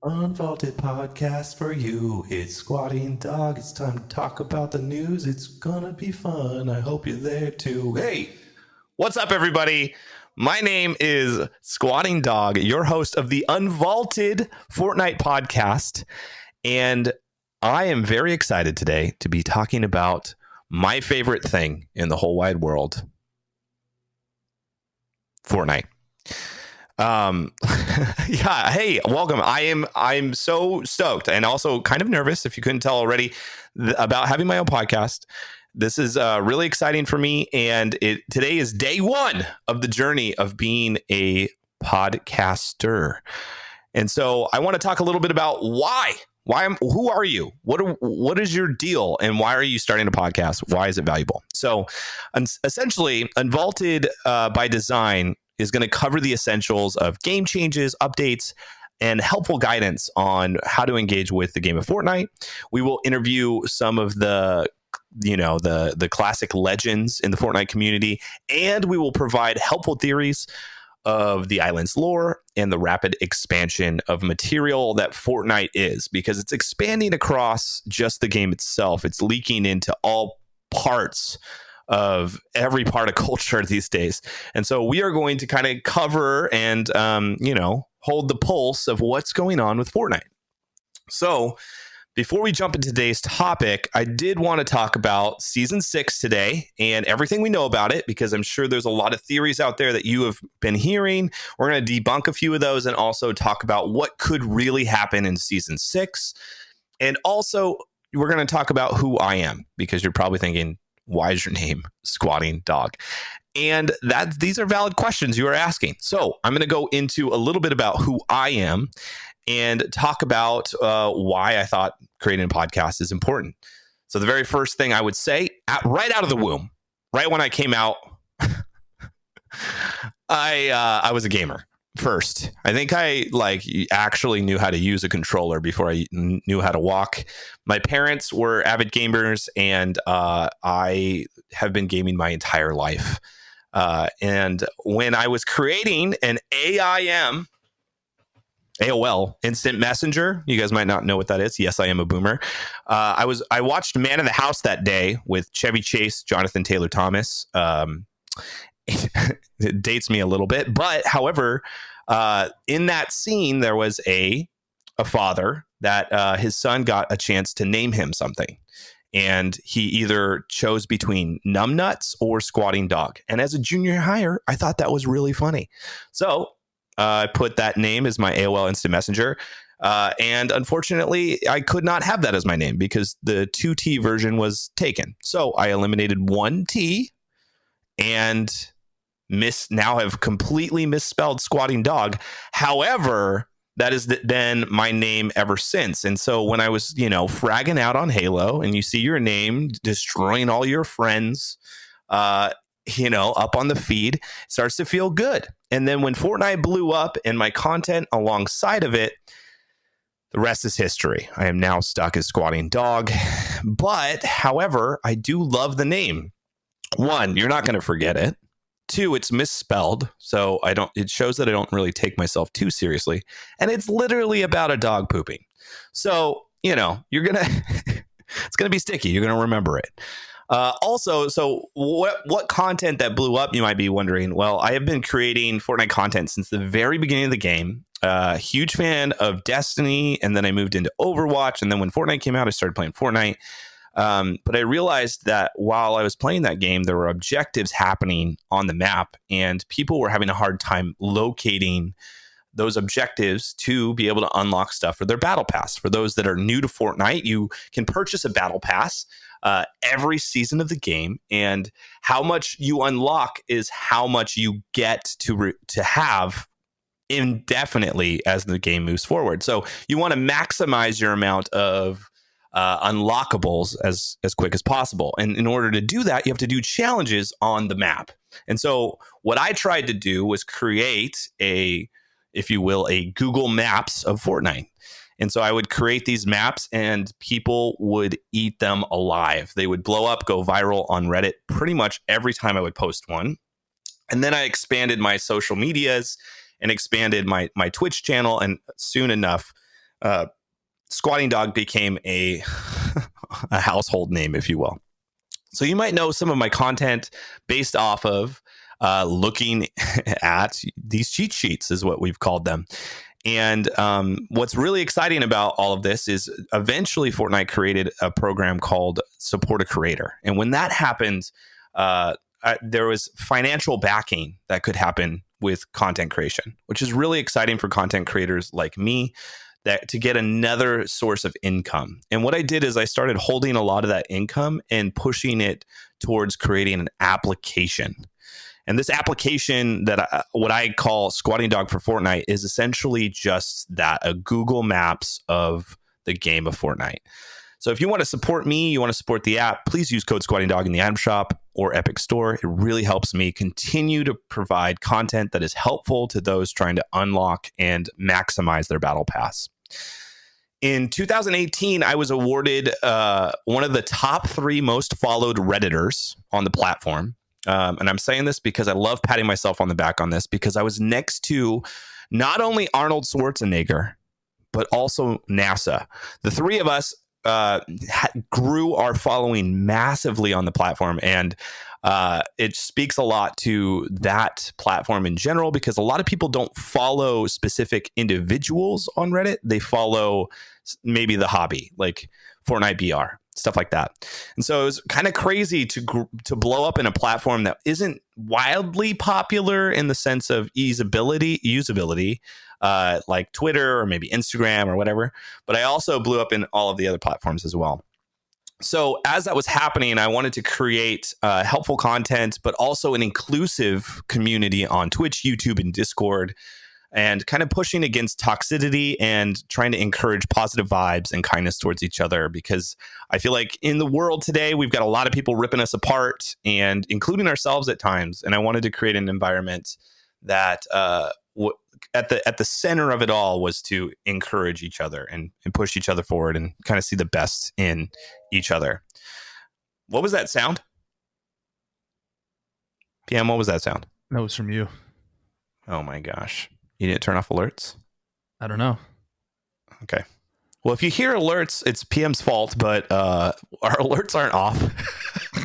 Unvaulted podcast for you. It's Squatting Dog. It's time to talk about the news. It's gonna be fun. I hope you're there too. Hey, what's up, everybody? My name is Squatting Dog, your host of the Unvaulted Fortnite podcast, and I am very excited today to be talking about my favorite thing in the whole wide world, Fortnite. Yeah, hey, welcome. I'm so stoked and also kind of nervous, if you couldn't tell already, about having my own podcast. This is really exciting for me, and today is day one of the journey of being a podcaster. And so I want to talk a little bit about who are you? What is your deal, and why are you starting a podcast? Why is it valuable? So essentially, Unvaulted by design is going to cover the essentials of game changes, updates, and helpful guidance on how to engage with the game of Fortnite. We will interview some of the classic legends in the Fortnite community, and we will provide helpful theories of the island's lore and the rapid expansion of material that Fortnite is, because it's expanding across just the game itself. It's leaking into all parts of every part of culture these days. And so we are going to kind of cover and, hold the pulse of what's going on with Fortnite. So before we jump into today's topic, I did want to talk about Season 6 today and everything we know about it, because I'm sure there's a lot of theories out there that you have been hearing. We're going to debunk a few of those and also talk about what could really happen in Season 6. And also, we're going to talk about who I am, because you're probably thinking, why is your name Squatting Dog? And these are valid questions you are asking. So I'm going to go into a little bit about who I am and talk about why I thought creating a podcast is important. So the very first thing I would say, right out of the womb, right when I came out, I was a gamer first. I think I actually knew how to use a controller before I knew how to walk. My parents were avid gamers, and I have been gaming my entire life. And when I was creating an AOL Instant Messenger, you guys might not know what that is. Yes, I am a boomer. I watched Man in the House that day with Chevy Chase, Jonathan Taylor Thomas. It dates me a little bit, but however, in that scene there was a father that his son got a chance to name him something, and he either chose between Numbnuts or Squatting Dog. And as a junior hire, I thought that was really funny, so I put that name as my AOL Instant Messenger. And unfortunately, I could not have that as my name because the 2T version was taken. So I eliminated one T and now have completely misspelled Squatting Dog. However, that is then my name ever since. And so when I was, fragging out on Halo, and you see your name destroying all your friends, up on the feed, it starts to feel good. And then when Fortnite blew up and my content alongside of it, the rest is history. I am now stuck as Squatting Dog. But however, I do love the name. One, you're not going to forget it. Two, it's misspelled, so it shows that I don't really take myself too seriously. And it's literally about a dog pooping. So, you're going to, it's going to be sticky. You're going to remember it. Also, so what content that blew up, you might be wondering. Well, I have been creating Fortnite content since the very beginning of the game. Huge fan of Destiny, and then I moved into Overwatch. And then when Fortnite came out, I started playing Fortnite. But I realized that while I was playing that game, there were objectives happening on the map, and people were having a hard time locating those objectives to be able to unlock stuff for their battle pass. For those that are new to Fortnite, you can purchase a battle pass every season of the game, and how much you unlock is how much you get to have indefinitely as the game moves forward. So you want to maximize your amount of unlockables as quick as possible. And in order to do that, you have to do challenges on the map. And so what I tried to do was create a Google Maps of Fortnite. And so I would create these maps, and people would eat them alive. They would blow up, go viral on Reddit pretty much every time I would post one. And then I expanded my social medias and expanded my Twitch channel. And soon enough, Squatingdog became a household name, if you will. So you might know some of my content based off of looking at these cheat sheets, is what we've called them. And what's really exciting about all of this is eventually Fortnite created a program called Support a Creator. And when that happened, there was financial backing that could happen with content creation, which is really exciting for content creators like me, that to get another source of income. And what I did is I started holding a lot of that income and pushing it towards creating an application. And this application that what I call Squatingdog for Fortnite is essentially just that, a Google Maps of the game of Fortnite. So if you want to support me, you want to support the app, please use code Squatingdog in the item shop or Epic Store. It really helps me continue to provide content that is helpful to those trying to unlock and maximize their battle pass. In 2018, I was awarded one of the top 3 most followed Redditors on the platform. And I'm saying this because I love patting myself on the back on this, because I was next to not only Arnold Schwarzenegger, but also NASA. The 3 of us grew our following massively on the platform. And it speaks a lot to that platform in general, because a lot of people don't follow specific individuals on Reddit. They follow maybe the hobby, like Fortnite BR, stuff like that. And so it was kind of crazy to blow up in a platform that isn't wildly popular in the sense of usability, like Twitter or maybe Instagram or whatever. But I also blew up in all of the other platforms as well. So as that was happening, I wanted to create helpful content, but also an inclusive community on Twitch, YouTube, and Discord, and kind of pushing against toxicity and trying to encourage positive vibes and kindness towards each other. Because I feel like in the world today, we've got a lot of people ripping us apart, and including ourselves at times. And I wanted to create an environment that at the center of it all was to encourage each other and push each other forward and kind of see the best in each other. What was that sound? PM, what was that sound? That was from you. Oh my gosh. You didn't turn off alerts? I don't know. Okay. Well, if you hear alerts, it's PM's fault, but our alerts aren't off.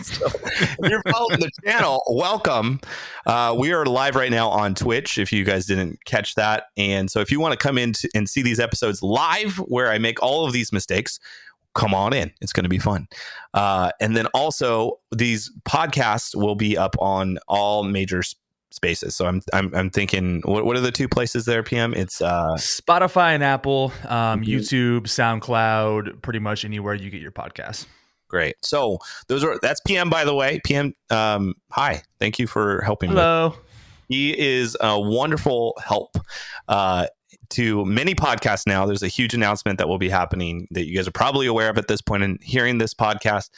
So if you're following the channel, welcome. We are live right now on Twitch, if you guys didn't catch that. And so if you want to come in and see these episodes live where I make all of these mistakes, come on in. It's going to be fun. And then also these podcasts will be up on all major spaces. So I'm thinking, what are the 2 places there, PM? It's Spotify and Apple, YouTube, SoundCloud, pretty much anywhere you get your podcasts. Great. So that's PM, by the way. PM, hi. Thank you for helping me. Hello. He is a wonderful help to many podcasts now. There's a huge announcement that will be happening that you guys are probably aware of at this point in hearing this podcast.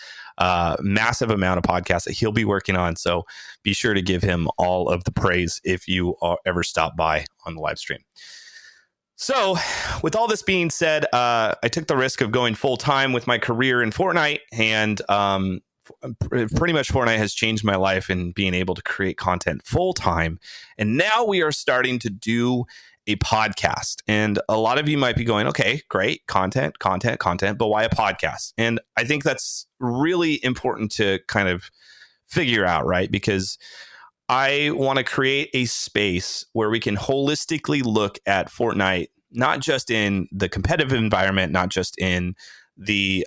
Massive amount of podcasts that he'll be working on. So be sure to give him all of the praise if you ever stop by on the live stream. So with all this being said, I took the risk of going full time with my career in Fortnite, and pretty much Fortnite has changed my life in being able to create content full time. And now we are starting to do a podcast. And a lot of you might be going, okay, great, content, but why a podcast? And I think that's really important to kind of figure out, right? Because I want to create a space where we can holistically look at Fortnite, not just in the competitive environment, not just in the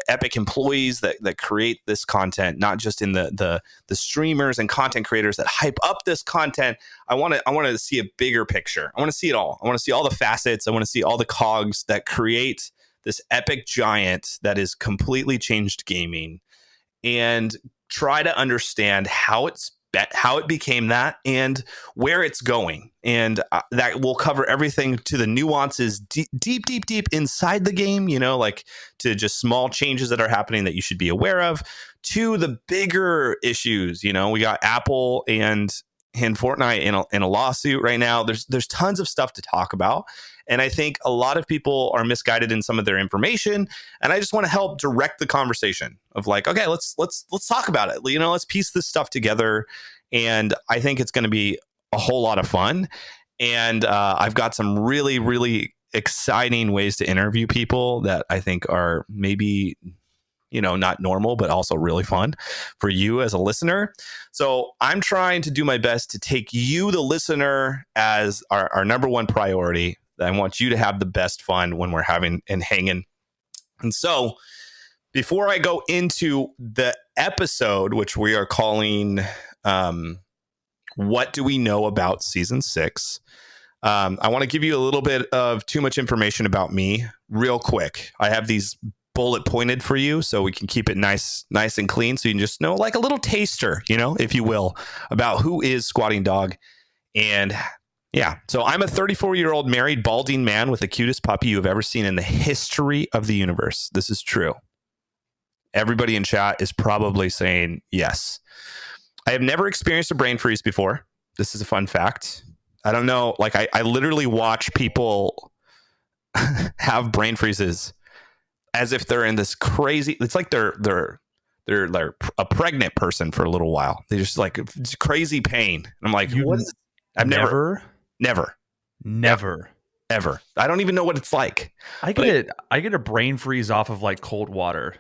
Epic employees that create this content, not just in the streamers and content creators that hype up this content. I want to see a bigger picture. I want to see it all. I want to see all the facets. I want to see all the cogs that create this epic giant that has completely changed gaming, and try to understand how it became that and where it's going. And that will cover everything to the nuances deep inside the game, like to just small changes that are happening that you should be aware of, to the bigger issues. We got Apple and Fortnite in a lawsuit right now. There's tons of stuff to talk about. And I think a lot of people are misguided in some of their information. And I just want to help direct the conversation of like, okay, let's talk about it. Let's piece this stuff together. And I think it's going to be a whole lot of fun. And I've got some really, really exciting ways to interview people that I think are maybe, not normal, but also really fun for you as a listener. So I'm trying to do my best to take you, the listener, as our number one priority. I want you to have the best fun when we're having and hanging. And so before I go into the episode, which we are calling What Do We Know About Season 6? I want to give you a little bit of too much information about me real quick. I have these bullet pointed for you so we can keep it nice and clean, so you can just know, like a little taster, if you will, about who is Squatingdog. And yeah, so I'm a 34-year-old married balding man with the cutest puppy you have ever seen in the history of the universe. This is true. Everybody in chat is probably saying yes. I have never experienced a brain freeze before. This is a fun fact. I don't know. Like I literally watch people have brain freezes as if they're in this crazy. It's like they're like a pregnant person for a little while. They just like crazy pain. And I'm like, what is? I've never. Ever. I don't even know what it's like. I get a brain freeze off of like cold water.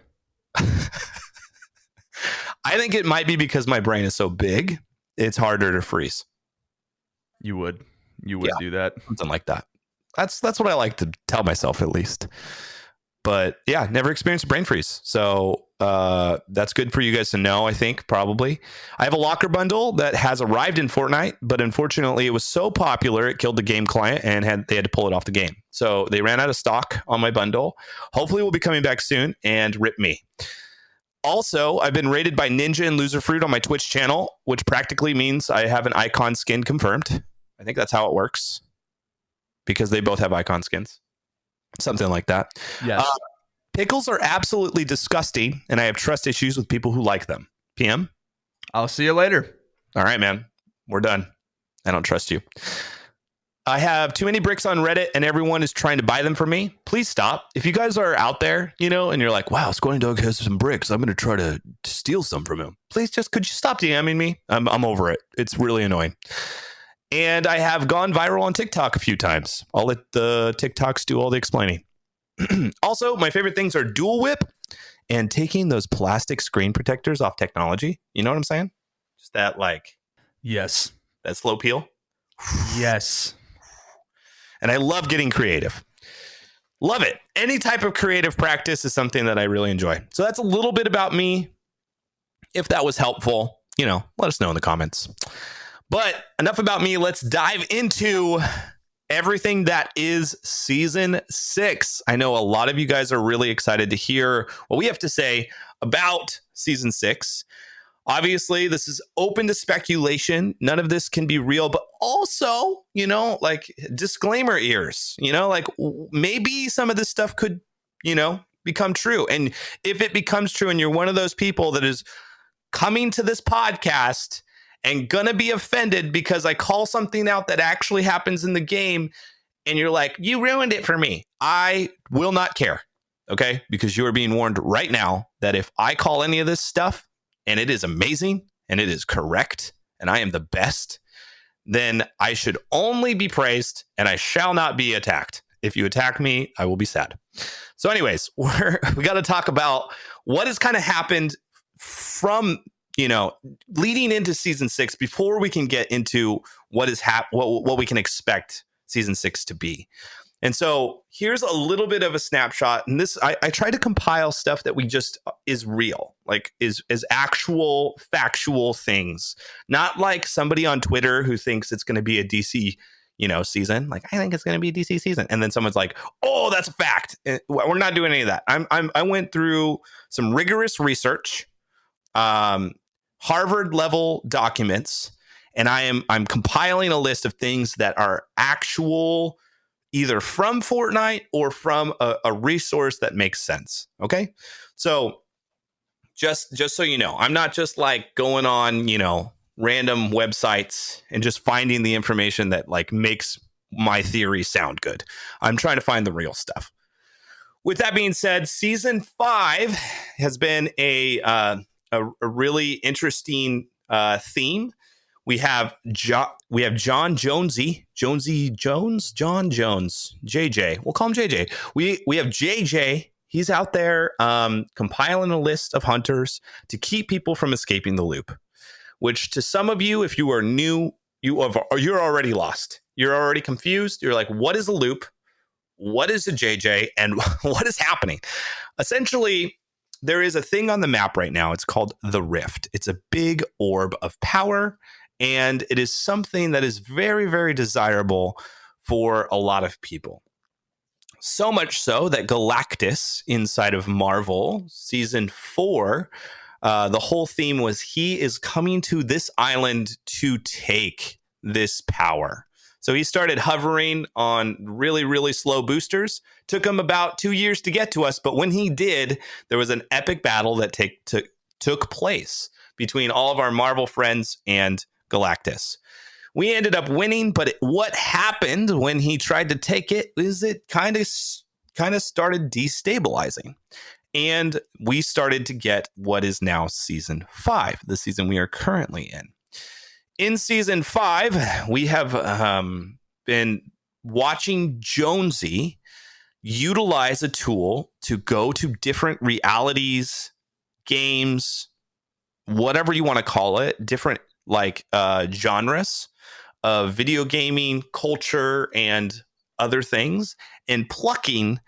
I think it might be because my brain is so big, it's harder to freeze. You would do that. Something like that. That's what I like to tell myself, at least. But yeah, never experienced a brain freeze. So that's good for you guys to know, I think, probably. I have a locker bundle that has arrived in Fortnite, but unfortunately it was so popular it killed the game client and they had to pull it off the game. So they ran out of stock on my bundle. Hopefully we'll be coming back soon, and rip me. Also, I've been rated by Ninja and Loserfruit on my Twitch channel, which practically means I have an icon skin confirmed. I think that's how it works, because they both have icon skins. Something like that. Yes. Pickles are absolutely disgusting, and I have trust issues with people who like them. PM? I'll see you later. All right, man. We're done. I don't trust you. I have too many bricks on Reddit, and everyone is trying to buy them from me. Please stop. If you guys are out there, and you're like, wow, Squatingdog has some bricks, I'm going to try to steal some from him. Please could you stop DMing me? I'm over it. It's really annoying. And I have gone viral on TikTok a few times. I'll let the TikToks do all the explaining. Also, my favorite things are Dual Whip and taking those plastic screen protectors off technology. You know what I'm saying? Just that, yes, that slow peel. Yes. And I love getting creative. Love it. Any type of creative practice is something that I really enjoy. So that's a little bit about me. If that was helpful, let us know in the comments. But enough about me. Let's dive into everything that is season 6. I know a lot of you guys are really excited to hear what we have to say about season 6. Obviously, this is open to speculation. None of this can be real, but also, disclaimer ears, maybe some of this stuff could, become true. And if it becomes true and you're one of those people that is coming to this podcast and gonna be offended because I call something out that actually happens in the game, and you're like, you ruined it for me, I will not care, okay? Because you are being warned right now that if I call any of this stuff and it is amazing and it is correct and I am the best, then I should only be praised and I shall not be attacked. If you attack me, I will be sad. So anyways, we got to talk about what has kind of happened from leading into season 6 before we can get into what is what we can expect season 6 to be. And so here's a little bit of a snapshot. And this, I try to compile stuff that we just is real, is actual factual things, not like somebody on Twitter who thinks it's going to be a DC, season. I think it's going to be a DC season. And then someone's like, oh, that's a fact. And we're not doing any of that. I went through some rigorous research, Harvard level documents, and I'm compiling a list of things that are actual, either from Fortnite or from a resource that makes sense. Okay. So just so you know, I'm not just going on, random websites and just finding the information that makes my theory sound good. I'm trying to find the real stuff. With that being said, season 5 has been a really interesting theme We have John Jonesy Jones, John Jones, JJ. We'll call him JJ. We have JJ. He's out there compiling a list of hunters to keep people from escaping the loop. Which to some of you, if you are new, you're already lost. You're already confused. You're like, what is a loop? What is a JJ? And what is happening? Essentially, there is a thing on the map right now. It's called the Rift. It's a big orb of power, and it is something that is very, very desirable for a lot of people. So much so that Galactus inside of Marvel Season 4, the whole theme was he is coming to this island to take this power. So he started hovering on really, really slow boosters. Took him about 2 years to get to us. But when he did, there was an epic battle that took place between all of our Marvel friends and Galactus. We ended up winning, but what happened when he tried to take it is it kind of started destabilizing. And we started to get what is now Season 5, the season we are currently in. In Season 5, we have been watching Jonesy utilize a tool to go to different realities, games, whatever you want to call it, different genres of video gaming, culture, and other things, and plucking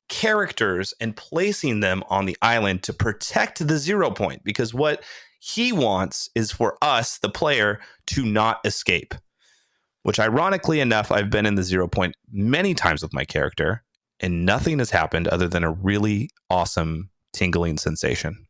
characters and placing them on the island to protect the 0 point, because what he wants is for us, the player, to not escape, which ironically enough, I've been in the 0 point many times with my character and nothing has happened other than a really awesome tingling sensation.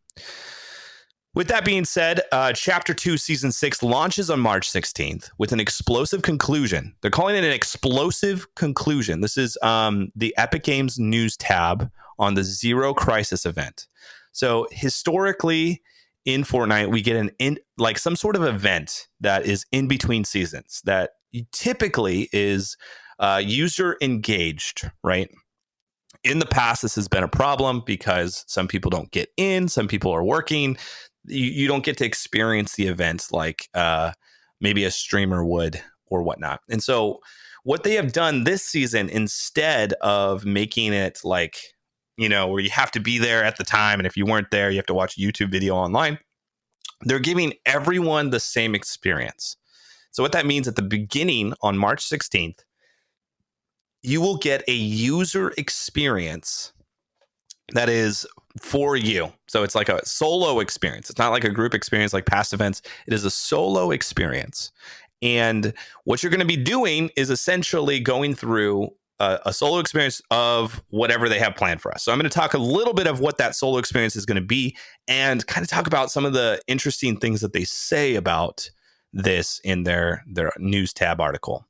With that being said, Chapter 2, Season 6 launches on March 16th with an explosive conclusion. They're calling it an explosive conclusion. This is the Epic Games news tab on the Zero Crisis event. So historically in Fortnite, we get some sort of event that is in between seasons that typically is user engaged, right? In the past, this has been a problem because some people don't get in, some people are working. You don't get to experience the events like maybe a streamer would or whatnot. And so what they have done this season, instead of making it where you have to be there at the time, and if you weren't there, you have to watch a YouTube video online, they're giving everyone the same experience. So what that means, at the beginning on March 16th, you will get a user experience that is for you. So it's like a solo experience. It's not like a group experience like past events. It is a solo experience. And what you're going to be doing is essentially going through a solo experience of whatever they have planned for us. So I'm going to talk a little bit of what that solo experience is going to be and kind of talk about some of the interesting things that they say about this in their news tab article.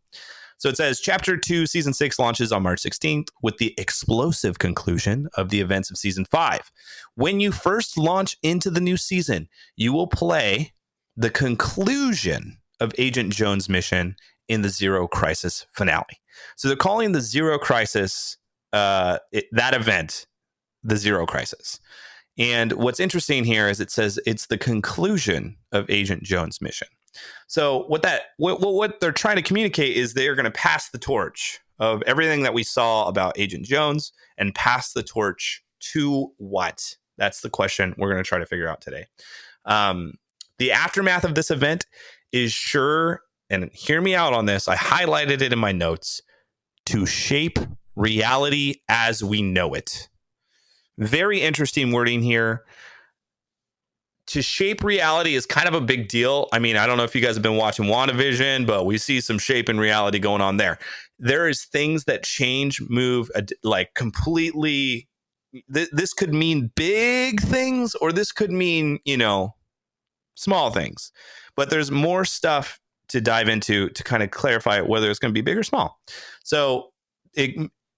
So it says Chapter 2, Season 6 launches on March 16th with the explosive conclusion of the events of Season 5. When you first launch into the new season, you will play the conclusion of Agent Jones' mission in the Zero Crisis finale. So they're calling the Zero Crisis, that event, the Zero Crisis. And what's interesting here is it says it's the conclusion of Agent Jones' mission. So what they're trying to communicate is they're going to pass the torch of everything that we saw about Agent Jones and pass the torch to what? That's the question we're going to try to figure out today. The aftermath of this event is sure, and hear me out on this, I highlighted it in my notes, to shape reality as we know it. Very interesting wording here. To shape reality is kind of a big deal. I mean, I don't know if you guys have been watching WandaVision, but we see some shape in reality going on there. There is things that change, move, completely. This could mean big things, or this could mean, small things. But there's more stuff to dive into to kind of clarify whether it's going to be big or small. So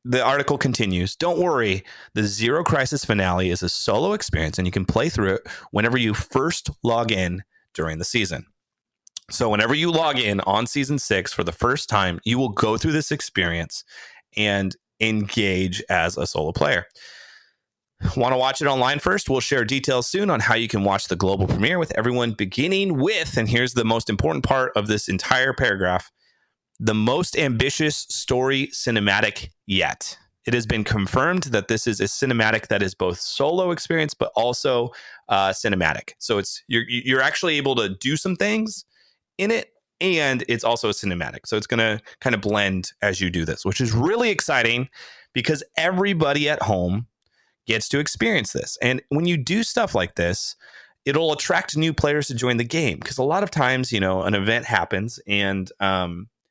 the article continues. Don't worry, the Zero Crisis finale is a solo experience, and you can play through it whenever you first log in during the season. So whenever you log in on Season 6 for the first time, you will go through this experience and engage as a solo player. Want to watch it online first? We'll share details soon on how you can watch the global premiere with everyone beginning with, and here's the most important part of this entire paragraph, the most ambitious story cinematic yet. It has been confirmed that this is a cinematic that is both solo experience, but also cinematic. So you're actually able to do some things in it, and it's also a cinematic. So it's going to kind of blend as you do this, which is really exciting because everybody at home gets to experience this. And when you do stuff like this, it'll attract new players to join the game, because a lot of times, an event happens and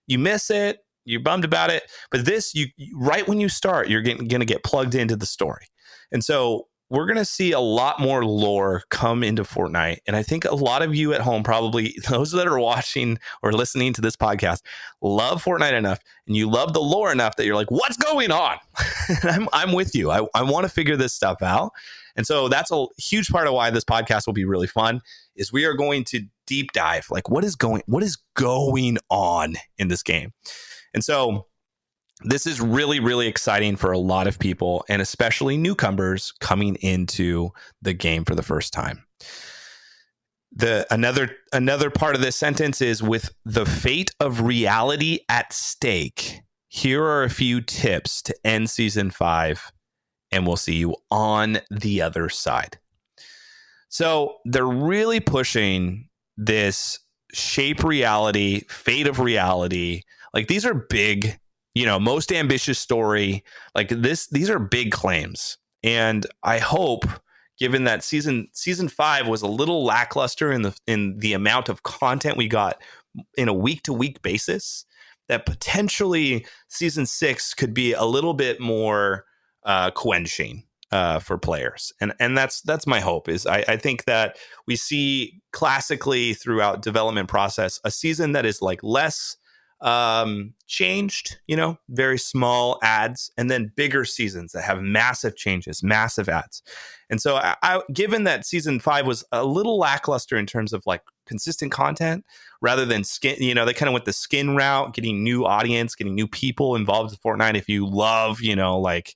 you miss it, you're bummed about it, but this, you right when you start, you're going to get plugged into the story. And so we're going to see a lot more lore come into Fortnite. And I think a lot of you at home, probably those that are watching or listening to this podcast, love Fortnite enough, and you love the lore enough that you're like, what's going on? I'm with you. I want to figure this stuff out. And so that's a huge part of why this podcast will be really fun, is we are going to deep dive, like what is going on in this game. And so this is really, really exciting for a lot of people, and especially newcomers coming into the game for the first time. Another part of this sentence is, with the fate of reality at stake, here are a few tips to end season 5, and we'll see you on the other side. So they're really pushing this shape reality, fate of reality. Like, these are big, most ambitious story. Like these are big claims. And I hope, given that season 5 was a little lackluster in the amount of content we got in a week to week basis, that potentially season 6 could be a little bit more quenching for players. And that's my hope. Is I think that we see classically throughout development process a season that is like less changed, very small ads, and then bigger seasons that have massive changes, massive ads. And so given that season 5 was a little lackluster in terms of like consistent content rather than skin, they kind of went the skin route, getting new audience, getting new people involved with Fortnite. If you love, like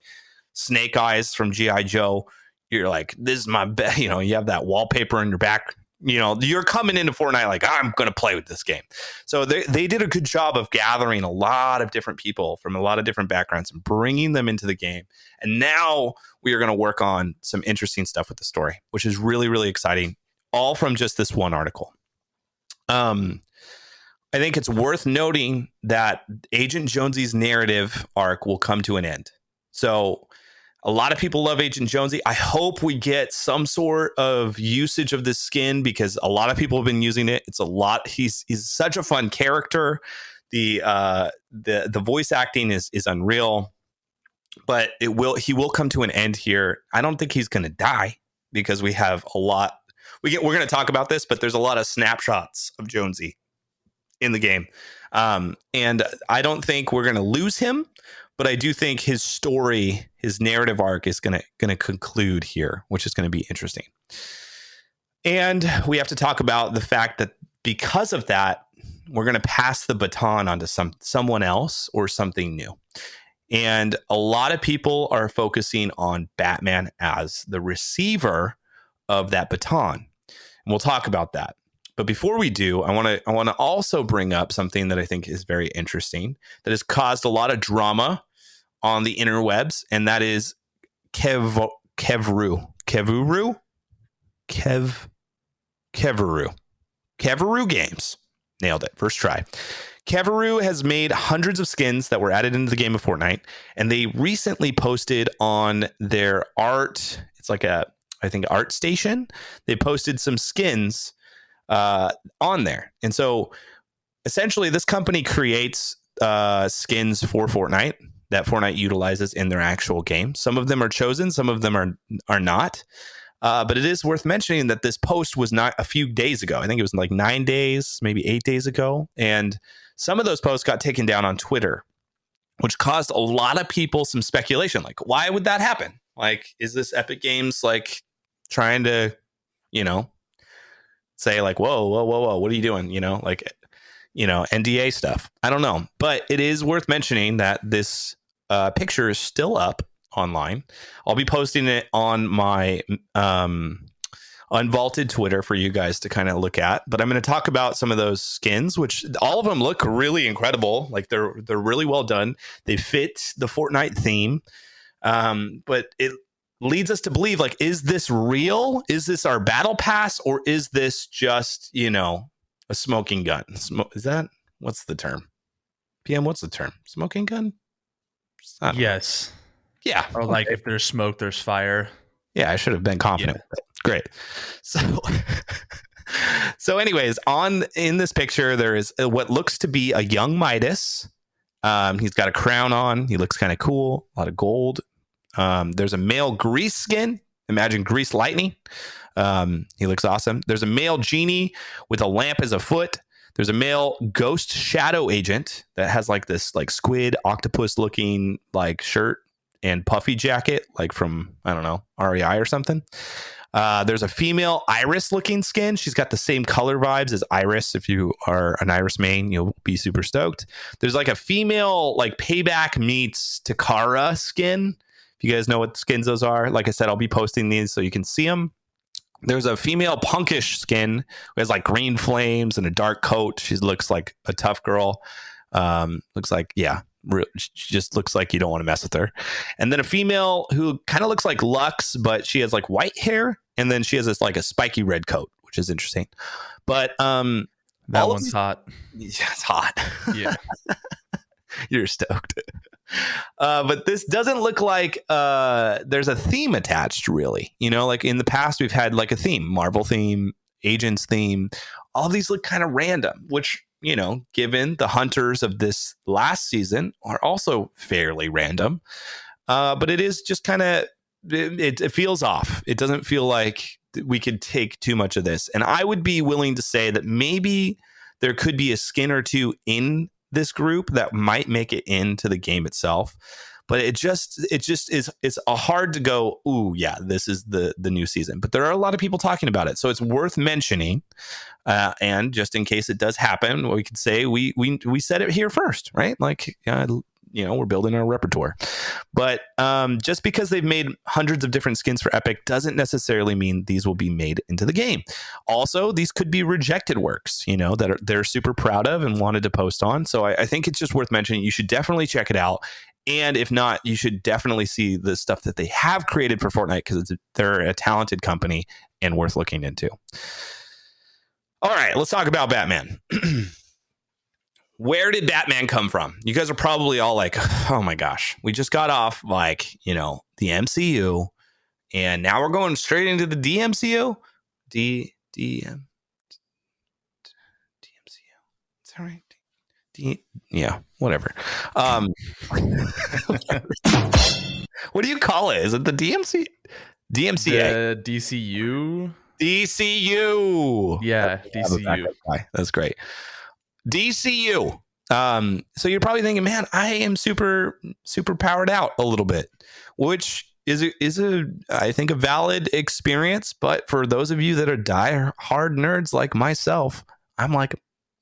Snake Eyes from G.I. Joe, you're like, this is my best, you have that wallpaper in your back. You're coming into Fortnite like, I'm going to play with this game. So they did a good job of gathering a lot of different people from a lot of different backgrounds and bringing them into the game. And now we are going to work on some interesting stuff with the story, which is really, really exciting, all from just this one article. I think it's worth noting that Agent Jonesy's narrative arc will come to an end. So a lot of people love Agent Jonesy. I hope we get some sort of usage of this skin, because a lot of people have been using it. It's a lot. He's such a fun character. The voice acting is unreal, but he will come to an end here. I don't think he's going to die, because we have a lot. We're going to talk about this, but there's a lot of snapshots of Jonesy in the game, and I don't think we're going to lose him. But I do think his story, his narrative arc, is going to conclude here, which is going to be interesting. And we have to talk about the fact that because of that, we're going to pass the baton onto someone else or something new. And a lot of people are focusing on Batman as the receiver of that baton. And we'll talk about that. But before we do, I want to also bring up something that I think is very interesting, that has caused a lot of drama on the interwebs, and that is Kevroo Games. Nailed it. First try. Kevroo has made hundreds of skins that were added into the game of Fortnite, and they recently posted on their art. It's like I think art station. They posted some skins on there. And so essentially this company creates skins for Fortnite that Fortnite utilizes in their actual game. Some of them are chosen, some of them are not. But it is worth mentioning that this post was not a few days ago. I think it was like 9 days, maybe 8 days ago. And some of those posts got taken down on Twitter, which caused a lot of people some speculation. Like, why would that happen? Like, is this Epic Games like trying to, say like, whoa, what are you doing? NDA stuff. I don't know. But it is worth mentioning that this picture is still up online. I'll be posting it on my Unvaulted Twitter for you guys to kind of look at. But I'm going to talk about some of those skins, which all of them look really incredible. Like they're really well done. They fit the Fortnite theme. But it leads us to believe, like, is this real? Is this our battle pass, or is this just, a smoking gun? Is that, what's the term? PM, what's the term? Smoking gun? Yes. Yeah. Or like if there's smoke, there's fire. Yeah, I should have been confident. Yeah. Great. So anyways, in this picture, there is what looks to be a young Midas. He's got a crown on. He looks kind of cool. A lot of gold. There's a male Grease skin. Imagine Grease Lightning. He looks awesome. There's a male genie with a lamp as a foot. There's a male ghost shadow agent that has like this like squid octopus looking like shirt and puffy jacket, like from, I don't know, REI or something. There's a female Iris looking skin. She's got the same color vibes as Iris. If you are an Iris main, you'll be super stoked. There's like a female like Payback meets Takara skin. If you guys know what skins those are, like I said, I'll be posting these so you can see them. There's a female punkish skin who has like green flames and a dark coat. She looks like a tough girl. Looks like, she just looks like you don't want to mess with her. And then a female who kind of looks like Lux, but she has like white hair. And then she has this like a spiky red coat, which is interesting. But that one's hot. Yeah, it's hot. Yeah. You're stoked. But this doesn't look like there's a theme attached, really. Like in the past, we've had like a theme, Marvel theme, Agents theme. All these look kind of random, which, given the hunters of this last season are also fairly random. But it is just kind of, it feels off. It doesn't feel like we could take too much of this. And I would be willing to say that maybe there could be a skin or two in this group that might make it into the game itself, but it just is, it's a hard to go, ooh, yeah, this is the new season. But there are a lot of people talking about it, so it's worth mentioning. And just in case it does happen, we could say we said it here first, right? Like, we're building our repertoire. But just because they've made hundreds of different skins for Epic doesn't necessarily mean these will be made into the game. Also, these could be rejected works, that they're super proud of and wanted to post on. So I think it's just worth mentioning. You should definitely check it out. And if not, you should definitely see the stuff that they have created for Fortnite, because they're a talented company and worth looking into. All right, let's talk about Batman. Where did Batman come from? You guys are probably all like, oh my gosh, we just got off the MCU and now we're going straight into the DMCU. DMCU. It's all right. Whatever. What do you call it? Is it the DMC? DMCA? The DCU? DCU. Yeah, DCU. That's great. DCU. So you're probably thinking, man, I am super powered out a little bit, which is I think a valid experience. But for those of you that are die-hard nerds like myself, I'm like,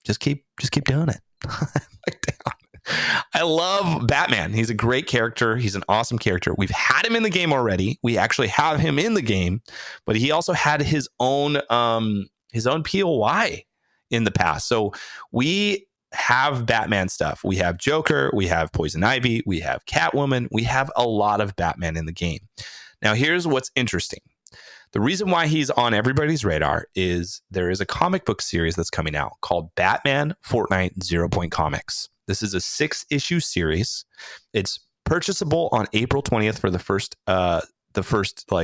just keep doing it. I love Batman. He's a great character. He's an awesome character. We've had him in the game already. We actually have him in the game, but he also had his own POI in the past. So we have Batman stuff. We have Joker, we have Poison Ivy, we have Catwoman, we have a lot of Batman in the game. Now, here's what's interesting. The reason why he's on everybody's radar is there is a comic book series that's coming out called Batman Fortnite 0 Point Comics. This is a 6-issue series. It's purchasable on April 20th for the first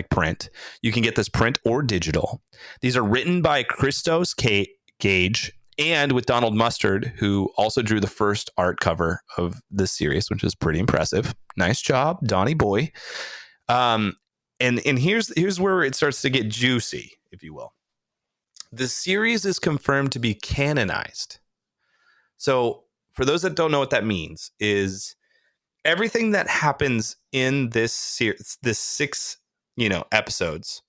print. You can get this print or digital. These are written by Christos Gage and with Donald Mustard, who also drew the first art cover of this series, which is pretty impressive. Nice job, Donnie boy. And here's where it starts to get juicy, if you will. The series is confirmed to be canonized. So for those that don't know what that means, is everything that happens in this series, this 6 episodes,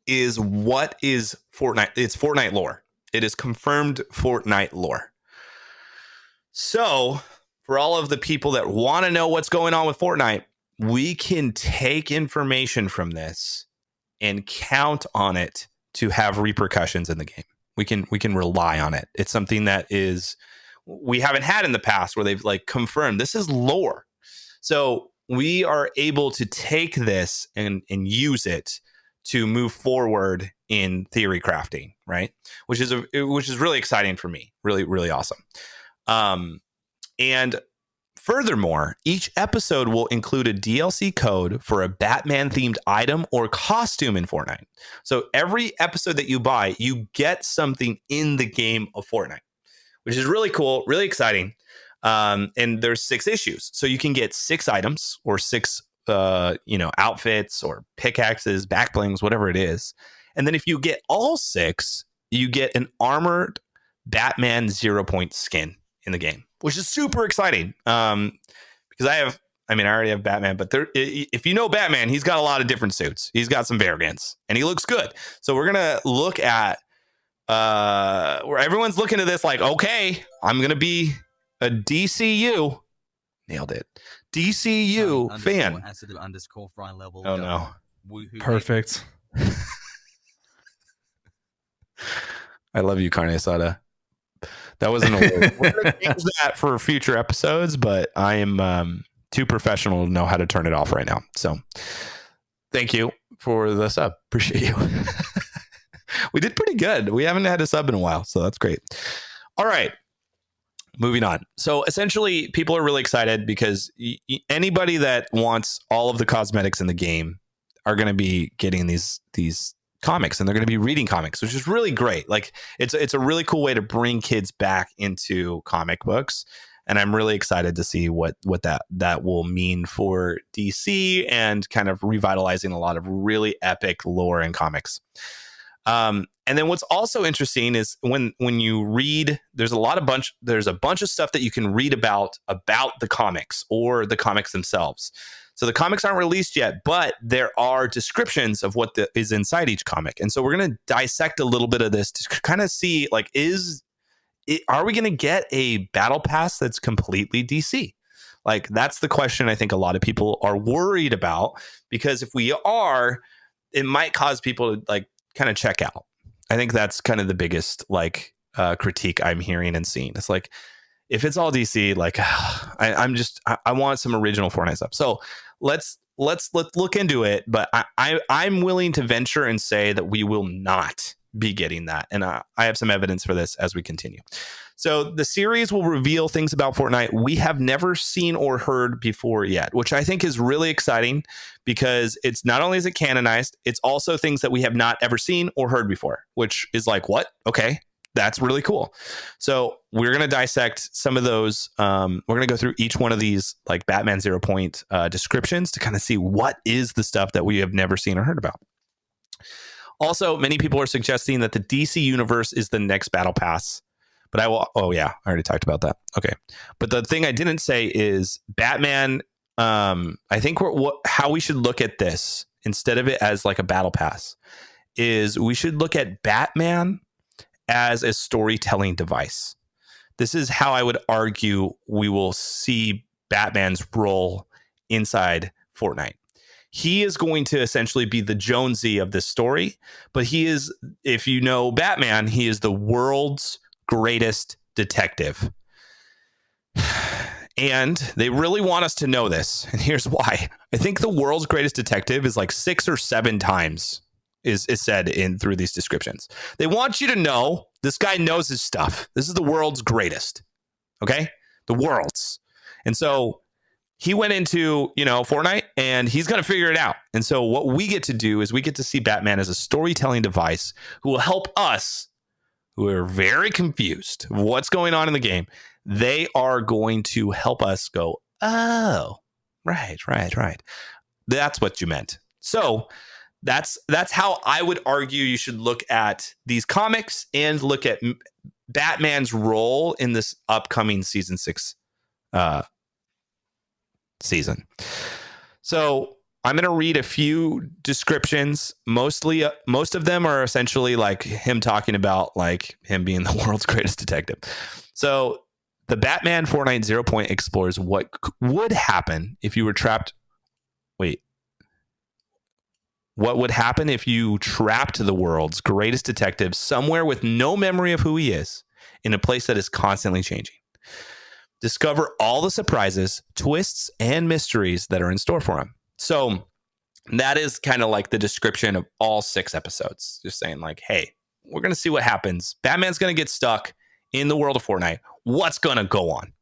is what is Fortnite. It's Fortnite lore. It is confirmed Fortnite lore. So for all of the people that want to know what's going on with Fortnite, we can take information from this and count on it to have repercussions in the game. We can rely on it. It's something that we haven't had in the past where they've like confirmed this is lore. So we are able to take this and use it to move forward in theory crafting, right? Which is really exciting for me. Really, really awesome. And furthermore, each episode will include a DLC code for a Batman-themed item or costume in Fortnite. So every episode that you buy, you get something in the game of Fortnite, which is really cool, really exciting. And there's 6 issues. So you can get 6 items or 6 outfits or pickaxes, back blings, whatever it is. And then if you get all 6, you get an armored Batman 0-point skin in the game, which is super exciting. Because I already have Batman, but if you know Batman, he's got a lot of different suits. He's got some variants and he looks good. So we're going to look at where everyone's looking at this like, okay, I'm going to be a DCU. Nailed it. DCU fan. _fry level. Oh no. Perfect. I love you, Carne Asada. That wasn't a word. We're going to change that for future episodes, but I am too professional to know how to turn it off right now. So thank you for the sub. Appreciate you. We did pretty good. We haven't had a sub in a while, so that's great. All right. Moving on. So essentially, people are really excited because anybody that wants all of the cosmetics in the game are going to be getting these comics, and they're going to be reading comics, which is really great. Like it's a really cool way to bring kids back into comic books, and I'm really excited to see what that will mean for DC and kind of revitalizing a lot of really epic lore in comics. And then what's also interesting is when you read, there's a bunch of stuff that you can read about the comics or the comics themselves. So the comics aren't released yet, but there are descriptions of what is inside each comic. And so we're going to dissect a little bit of this to kind of see, like, are we going to get a battle pass that's completely DC? Like, that's the question I think a lot of people are worried about, because if we are, it might cause people to like kind of check out. I think that's kind of the biggest critique I'm hearing and seeing. It's like, if it's all DC, like I want some original Fortnite stuff. So let's look into it. But I'm willing to venture and say that we will not be getting that. And I have some evidence for this as we continue. So the series will reveal things about Fortnite we have never seen or heard before yet, which I think is really exciting, because it's not only is it canonized, it's also things that we have not ever seen or heard before, which is like, what? Okay, that's really cool. So we're going to dissect some of those. We're going to go through each one of these like Batman 0-point descriptions to kind of see what is the stuff that we have never seen or heard about. Also, many people are suggesting that the DC universe is the next battle pass. But I already talked about that. Okay. But the thing I didn't say is Batman. I think how we should look at this, instead of it as like a battle pass, is we should look at Batman as a storytelling device. This is how I would argue we will see Batman's role inside Fortnite. He is going to essentially be the Jonesy of this story, but he is, if you know Batman, he is the world's greatest detective. And they really want us to know this. And here's why. I think the world's greatest detective is like 6 or 7 times is said through these descriptions. They want you to know this guy knows his stuff. This is the world's greatest. Okay? The world's. And so he went into, Fortnite, and he's going to figure it out. And so what we get to do is we get to see Batman as a storytelling device who will help us, who are very confused of what's going on in the game. They are going to help us go, oh, right. That's what you meant. So that's how I would argue you should look at these comics and look at Batman's role in this upcoming season 6 season. So I'm going to read a few descriptions. Most of them are essentially like him talking about like him being the world's greatest detective. So the Batman Fortnite 0-point explores what would happen if you were trapped wait. What would happen if you trapped the world's greatest detective somewhere with no memory of who he is in a place that is constantly changing? Discover all the surprises, twists, and mysteries that are in store for him. So that is kind of like the description of all 6 episodes. Just saying like, hey, we're going to see what happens. Batman's going to get stuck in the world of Fortnite. What's going to go on?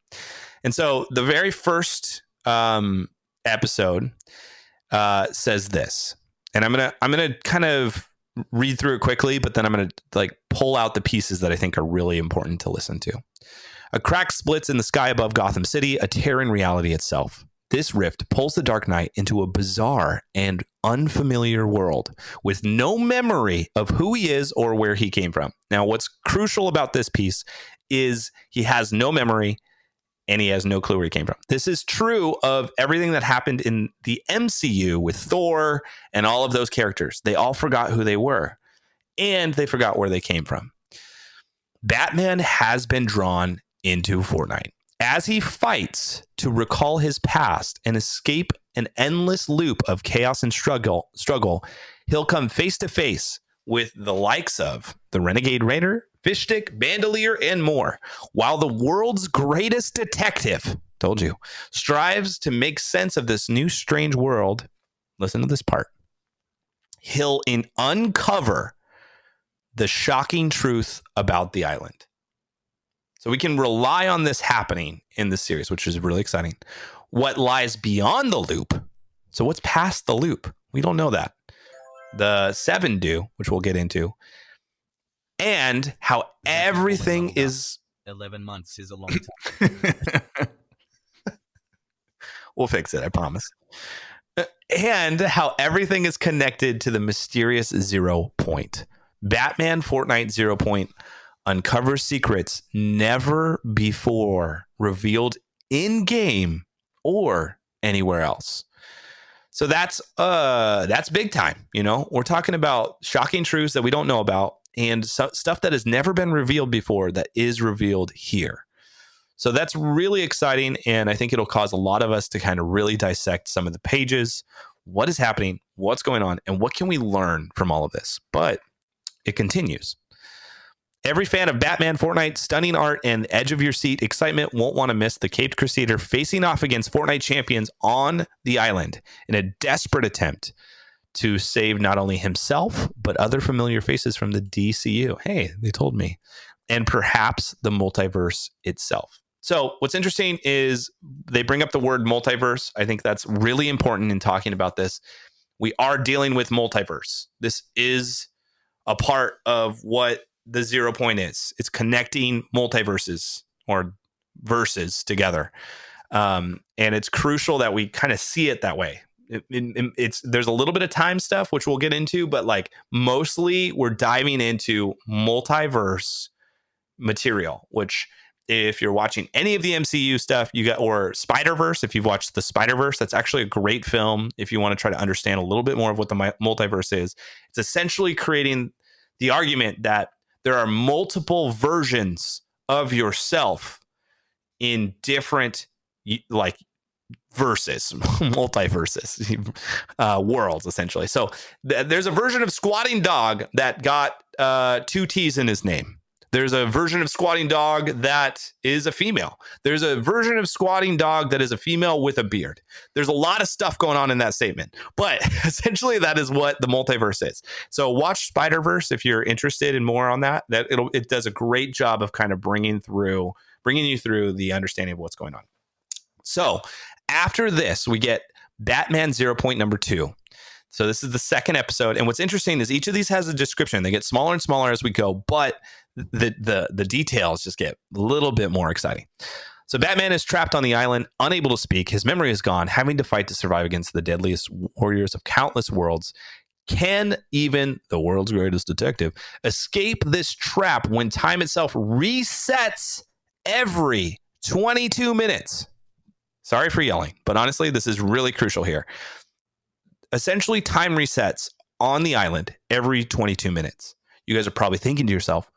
And so the very first episode says this. And I'm gonna kind of read through it quickly, but then I'm gonna like pull out the pieces that I think are really important to listen to. A crack splits in the sky above Gotham City, a tear in reality itself. This rift pulls the Dark Knight into a bizarre and unfamiliar world with no memory of who he is or where he came from. Now, what's crucial about this piece is he has no memory and he has no clue where he came from. This is true of everything that happened in the MCU with Thor and all of those characters. They all forgot who they were and they forgot where they came from. Batman has been drawn into Fortnite as he fights to recall his past and escape an endless loop of chaos and struggle. He'll come face to face with the likes of the Renegade Raider, Fishstick, Bandolier, and more, while the world's greatest detective, told you, strives to make sense of this new strange world. Listen to this part. He'll uncover the shocking truth about the island. So we can rely on this happening in this series, which is really exciting. What lies beyond the loop? So what's past the loop? We don't know that. The 7 do, which we'll get into. And how everything is 11 months is a long time. We'll fix it, I promise. And how everything is connected to the mysterious 0 point. Batman Fortnite 0 point uncovers secrets never before revealed in game or anywhere else. So that's big time. You know, we're talking about shocking truths that we don't know about and stuff that has never been revealed before that is revealed here. So that's really exciting. And I think it'll cause a lot of us to kind of really dissect some of the pages. What is happening? What's going on? And what can we learn from all of this? But it continues. Every fan of Batman Fortnite, stunning art, and edge of your seat excitement won't want to miss the Caped Crusader facing off against Fortnite champions on the island in a desperate attempt to save not only himself, but other familiar faces from the DCU. Hey, they told me. And perhaps the multiverse itself. So what's interesting is they bring up the word multiverse. I think that's really important in talking about this. We are dealing with multiverse. This is a part of what the 0 point is. It's connecting multiverses or verses together. And it's crucial that we kind of see it that way. There's a little bit of time stuff, which we'll get into, but like mostly we're diving into multiverse material, which if you're watching any of the MCU stuff, you got, or Spider-Verse, if you've watched the Spider-Verse, that's actually a great film. If you want to try to understand a little bit more of what the multiverse is, it's essentially creating the argument that there are multiple versions of yourself in different like verses, multiverses, worlds, essentially. So there's a version of Squatingdog that got 2 T's in his name. There's a version of Squatingdog that is a female. There's a version of Squatingdog that is a female with a beard. There's a lot of stuff going on in that statement, but essentially that is what the multiverse is. So watch Spider-Verse if you're interested in more on that. It does a great job of kind of bringing you through the understanding of what's going on. So after this, we get Batman 0 point number 2. So this is the second episode. And what's interesting is each of these has a description. They get smaller and smaller as we go, but the details just get a little bit more exciting. So Batman is trapped on the island, unable to speak. His memory is gone, having to fight to survive against the deadliest warriors of countless worlds. Can even the world's greatest detective escape this trap when time itself resets every 22 minutes? Sorry for yelling, but honestly, this is really crucial here. Essentially, time resets on the island every 22 minutes. You guys are probably thinking to yourself,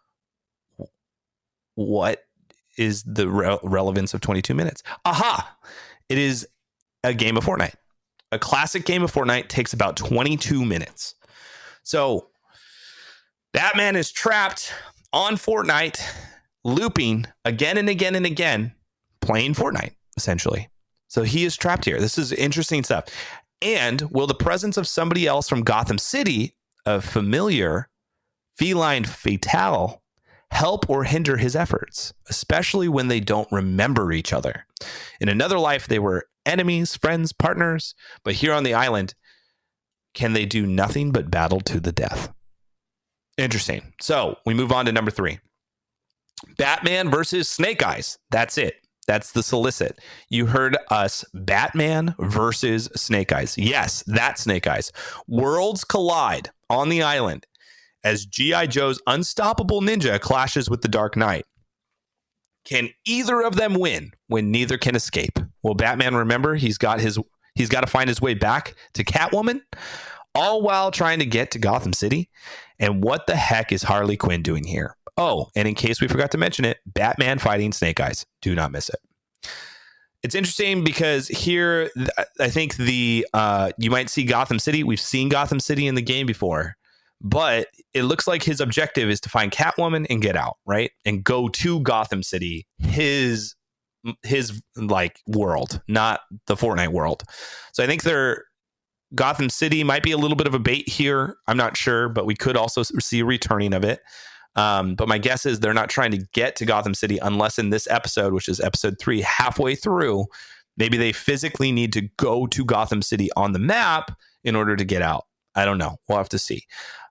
what is the relevance of 22 minutes? Aha! It is a game of Fortnite. A classic game of Fortnite takes about 22 minutes. So Batman is trapped on Fortnite, looping again and again and again, playing Fortnite, essentially. So he is trapped here. This is interesting stuff. And will the presence of somebody else from Gotham City, a familiar feline fatale, help or hinder his efforts, especially when they don't remember each other? In another life, they were enemies, friends, partners, but here on the island, can they do nothing but battle to the death? Interesting. So we move on to number 3. Batman versus Snake Eyes. That's it. That's the solicit. You heard us. Batman versus Snake Eyes. Yes, that's Snake Eyes. Worlds collide on the island as G.I. Joe's unstoppable ninja clashes with the Dark Knight. Can either of them win when neither can escape? Will Batman remember he's got to find his way back to Catwoman, all while trying to get to Gotham City? And what the heck is Harley Quinn doing here? Oh, and in case we forgot to mention it, Batman fighting Snake Eyes. Do not miss it. It's interesting because here, I think you might see Gotham City. We've seen Gotham City in the game before, but it looks like his objective is to find Catwoman and get out, right? And go to Gotham City, his like world, not the Fortnite world. So I think Gotham City might be a little bit of a bait here. I'm not sure, but we could also see a returning of it. But my guess is they're not trying to get to Gotham City unless in this episode, which is episode 3, halfway through, maybe they physically need to go to Gotham City on the map in order to get out. I don't know. We'll have to see.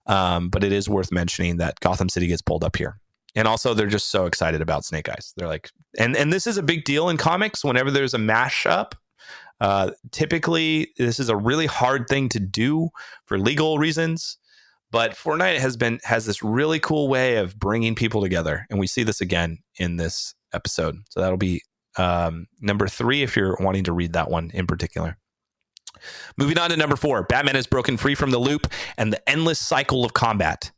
But it is worth mentioning that Gotham City gets pulled up here. And also, they're just so excited about Snake Eyes. They're like, and this is a big deal in comics whenever there's a mashup. Typically, this is a really hard thing to do for legal reasons. But Fortnite has this really cool way of bringing people together. And we see this again in this episode. So that'll be number 3 if you're wanting to read that one in particular. Moving on to number 4. Batman has broken free from the loop and the endless cycle of combat.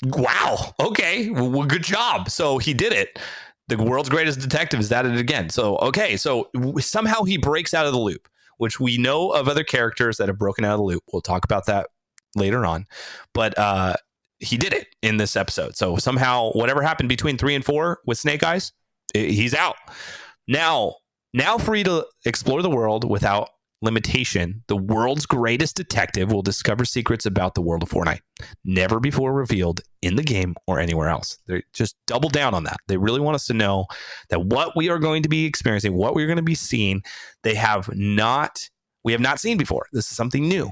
Wow. Okay. Well, good job. So he did it. The world's greatest detective is at it again. So, okay. So somehow he breaks out of the loop, which we know of other characters that have broken out of the loop. We'll talk about that later on, but he did it in this episode. So somehow whatever happened between 3 and 4 with Snake Eyes, he's out now free to explore the world without limitation. The world's greatest detective will discover secrets about the world of Fortnite never before revealed in the game or anywhere else. They just double down on that. They really want us to know that what we are going to be experiencing, what we're going to be seeing, we have not seen before. This is something new.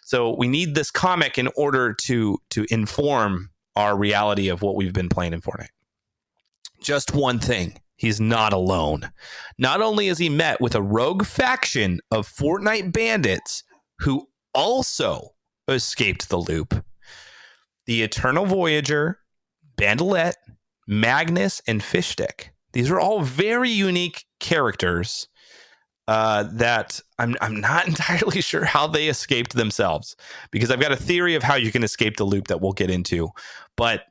So we need this comic in order to inform our reality of what we've been playing in Fortnite. Just one thing. He's not alone. Not only is he met with a rogue faction of Fortnite bandits who also escaped the loop, the Eternal Voyager, Bandolette, Magnus, and Fishstick. These are all very unique characters that I'm not entirely sure how they escaped themselves, because I've got a theory of how you can escape the loop that we'll get into. But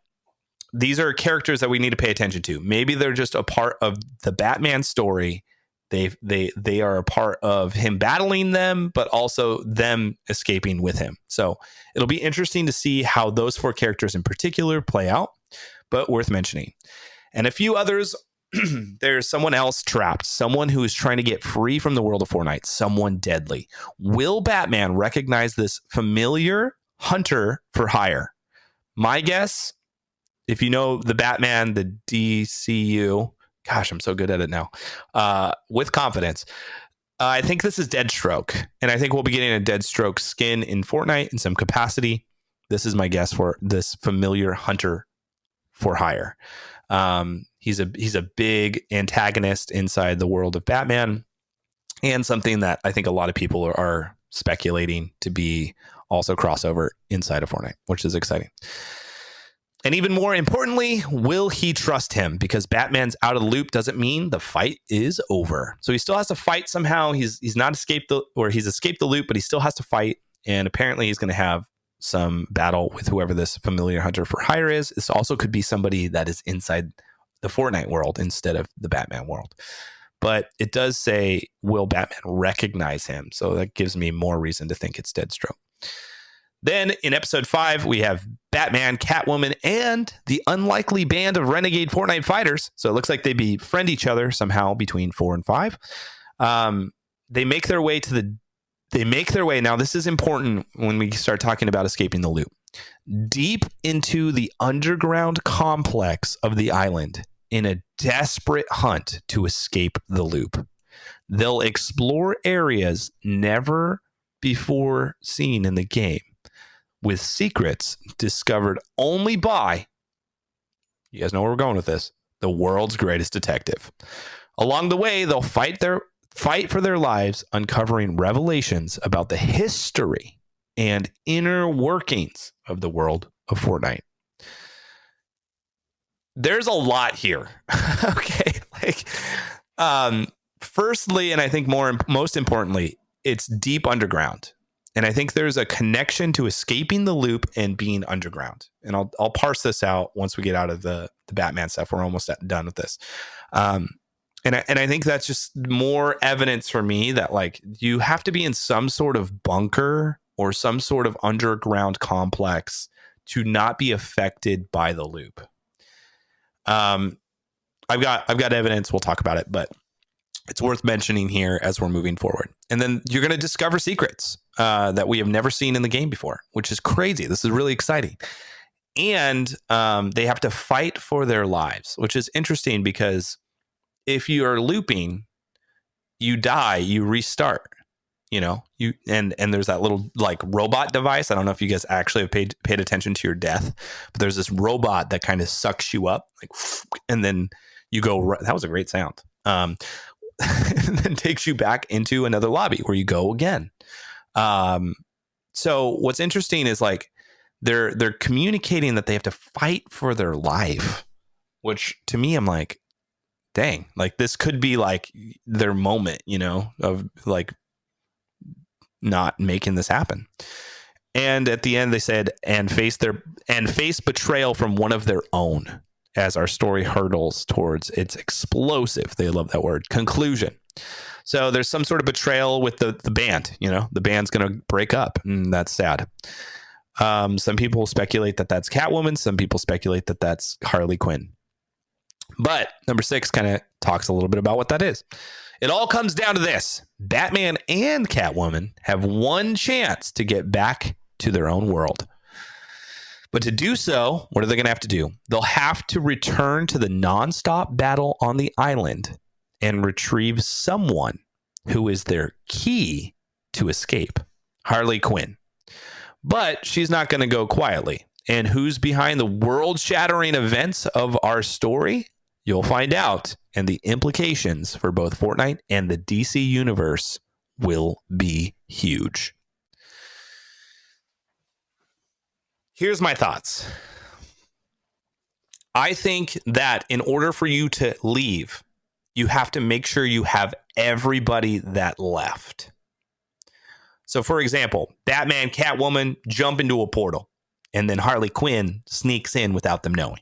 these are characters that we need to pay attention to. Maybe they're just a part of the Batman story. They are a part of him battling them, but also them escaping with him. So it'll be interesting to see how those 4 characters in particular play out, but worth mentioning. And a few others. There's someone else trapped, someone who is trying to get free from the world of Fortnite, someone deadly. Will Batman recognize this familiar hunter for hire? My guess, if you know the Batman, the DCU, gosh, I'm so good at it now, with confidence, I think this is Deathstroke. And I think we'll be getting a Deathstroke skin in Fortnite in some capacity. This is my guess for this familiar hunter for hire. He's a big antagonist inside the world of Batman, and something that I think a lot of people are speculating to be also crossover inside of Fortnite, which is exciting. And even more importantly, will he trust him? Because Batman's out of the loop doesn't mean the fight is over. So he still has to fight somehow. He's escaped the loop, but he still has to fight. And apparently he's going to have some battle with whoever this familiar hunter for hire is. This also could be somebody that is inside the Fortnite world instead of the Batman world. but it does say, will Batman recognize him? So that gives me more reason to think it's Deathstroke. Then in episode 5, we have Batman, Catwoman, and the unlikely band of renegade Fortnite fighters. So it looks like they befriend each other somehow between 4 and 5. They make their way now, this is important when we start talking about escaping the loop, deep into the underground complex of the island in a desperate hunt to escape the loop. They'll explore areas never before seen in the game, with secrets discovered only by, you guys know where we're going with this, the world's greatest detective. Along the way, they'll fight for their lives, uncovering revelations about the history and inner workings of the world of Fortnite. There's a lot here. Okay. Firstly, and I think most importantly, it's deep underground. And I think there's a connection to escaping the loop and being underground. And I'll parse this out once we get out of the Batman stuff. We're almost done with this. And I think that's just more evidence for me that like you have to be in some sort of bunker or some sort of underground complex to not be affected by the loop. I've got evidence. We'll talk about it, but it's worth mentioning here as we're moving forward. And then you're going to discover secrets that we have never seen in the game before, which is crazy. This is really exciting. And they have to fight for their lives, which is interesting because if you are looping, you die, you restart, and there's that little like robot device. I don't know if you guys actually have paid attention to your death, but there's this robot that kind of sucks you up, like, and then you go, that was a great sound. And then takes you back into another lobby where you go again. So what's interesting is like they're communicating that they have to fight for their life, which to me, I'm like, dang, like this could be like their moment, of like not making this happen. And at the end, they said, and face betrayal from one of their own as our story hurtles towards its explosive, they love that word, conclusion. So there's some sort of betrayal with the band, the band's going to break up, and that's sad. Some people speculate that that's Catwoman. Some people speculate that that's Harley Quinn. But number 6 kind of talks a little bit about what that is. It all comes down to this. Batman and Catwoman have one chance to get back to their own world. But to do so, what are they going to have to do? They'll have to return to the nonstop battle on the island and retrieve someone who is their key to escape, Harley Quinn. But she's not going to go quietly. And who's behind the world-shattering events of our story? You'll find out. And the implications for both Fortnite and the DC universe will be huge. Here's my thoughts. I think that in order for you to leave, you have to make sure you have everybody that left. So, for example, Batman, Catwoman jump into a portal, and then Harley Quinn sneaks in without them knowing.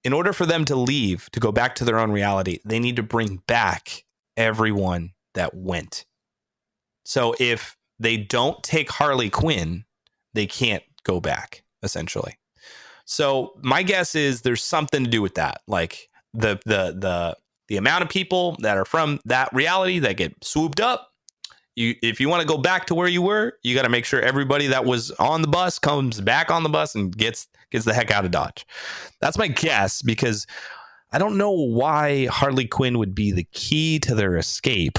In order for them to leave, to go back to their own reality, they need to bring back everyone that went. So if they don't take Harley Quinn, they can't go back, essentially. So my guess is there's something to do with that. Like the amount of people that are from that reality that get swooped up. If you want to go back to where you were, you got to make sure everybody that was on the bus comes back on the bus and gets the heck out of Dodge. That's my guess, because I don't know why Harley Quinn would be the key to their escape.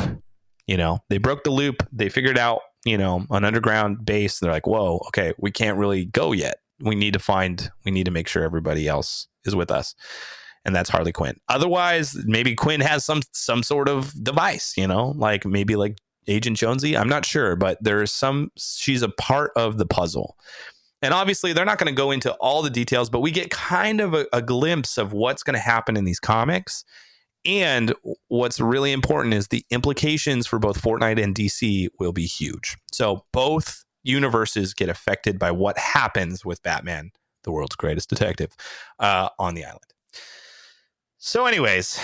They broke the loop. They figured out, an underground base. They're like, whoa, okay, we can't really go yet. We need to make sure everybody else is with us. And that's Harley Quinn. Otherwise, maybe Quinn has some sort of device, like maybe like Agent Jonesy. I'm not sure, but she's a part of the puzzle. And obviously, they're not going to go into all the details, but we get kind of a glimpse of what's going to happen in these comics. And what's really important is the implications for both Fortnite and DC will be huge. So both universes get affected by what happens with Batman, the world's greatest detective, on the island. So anyways,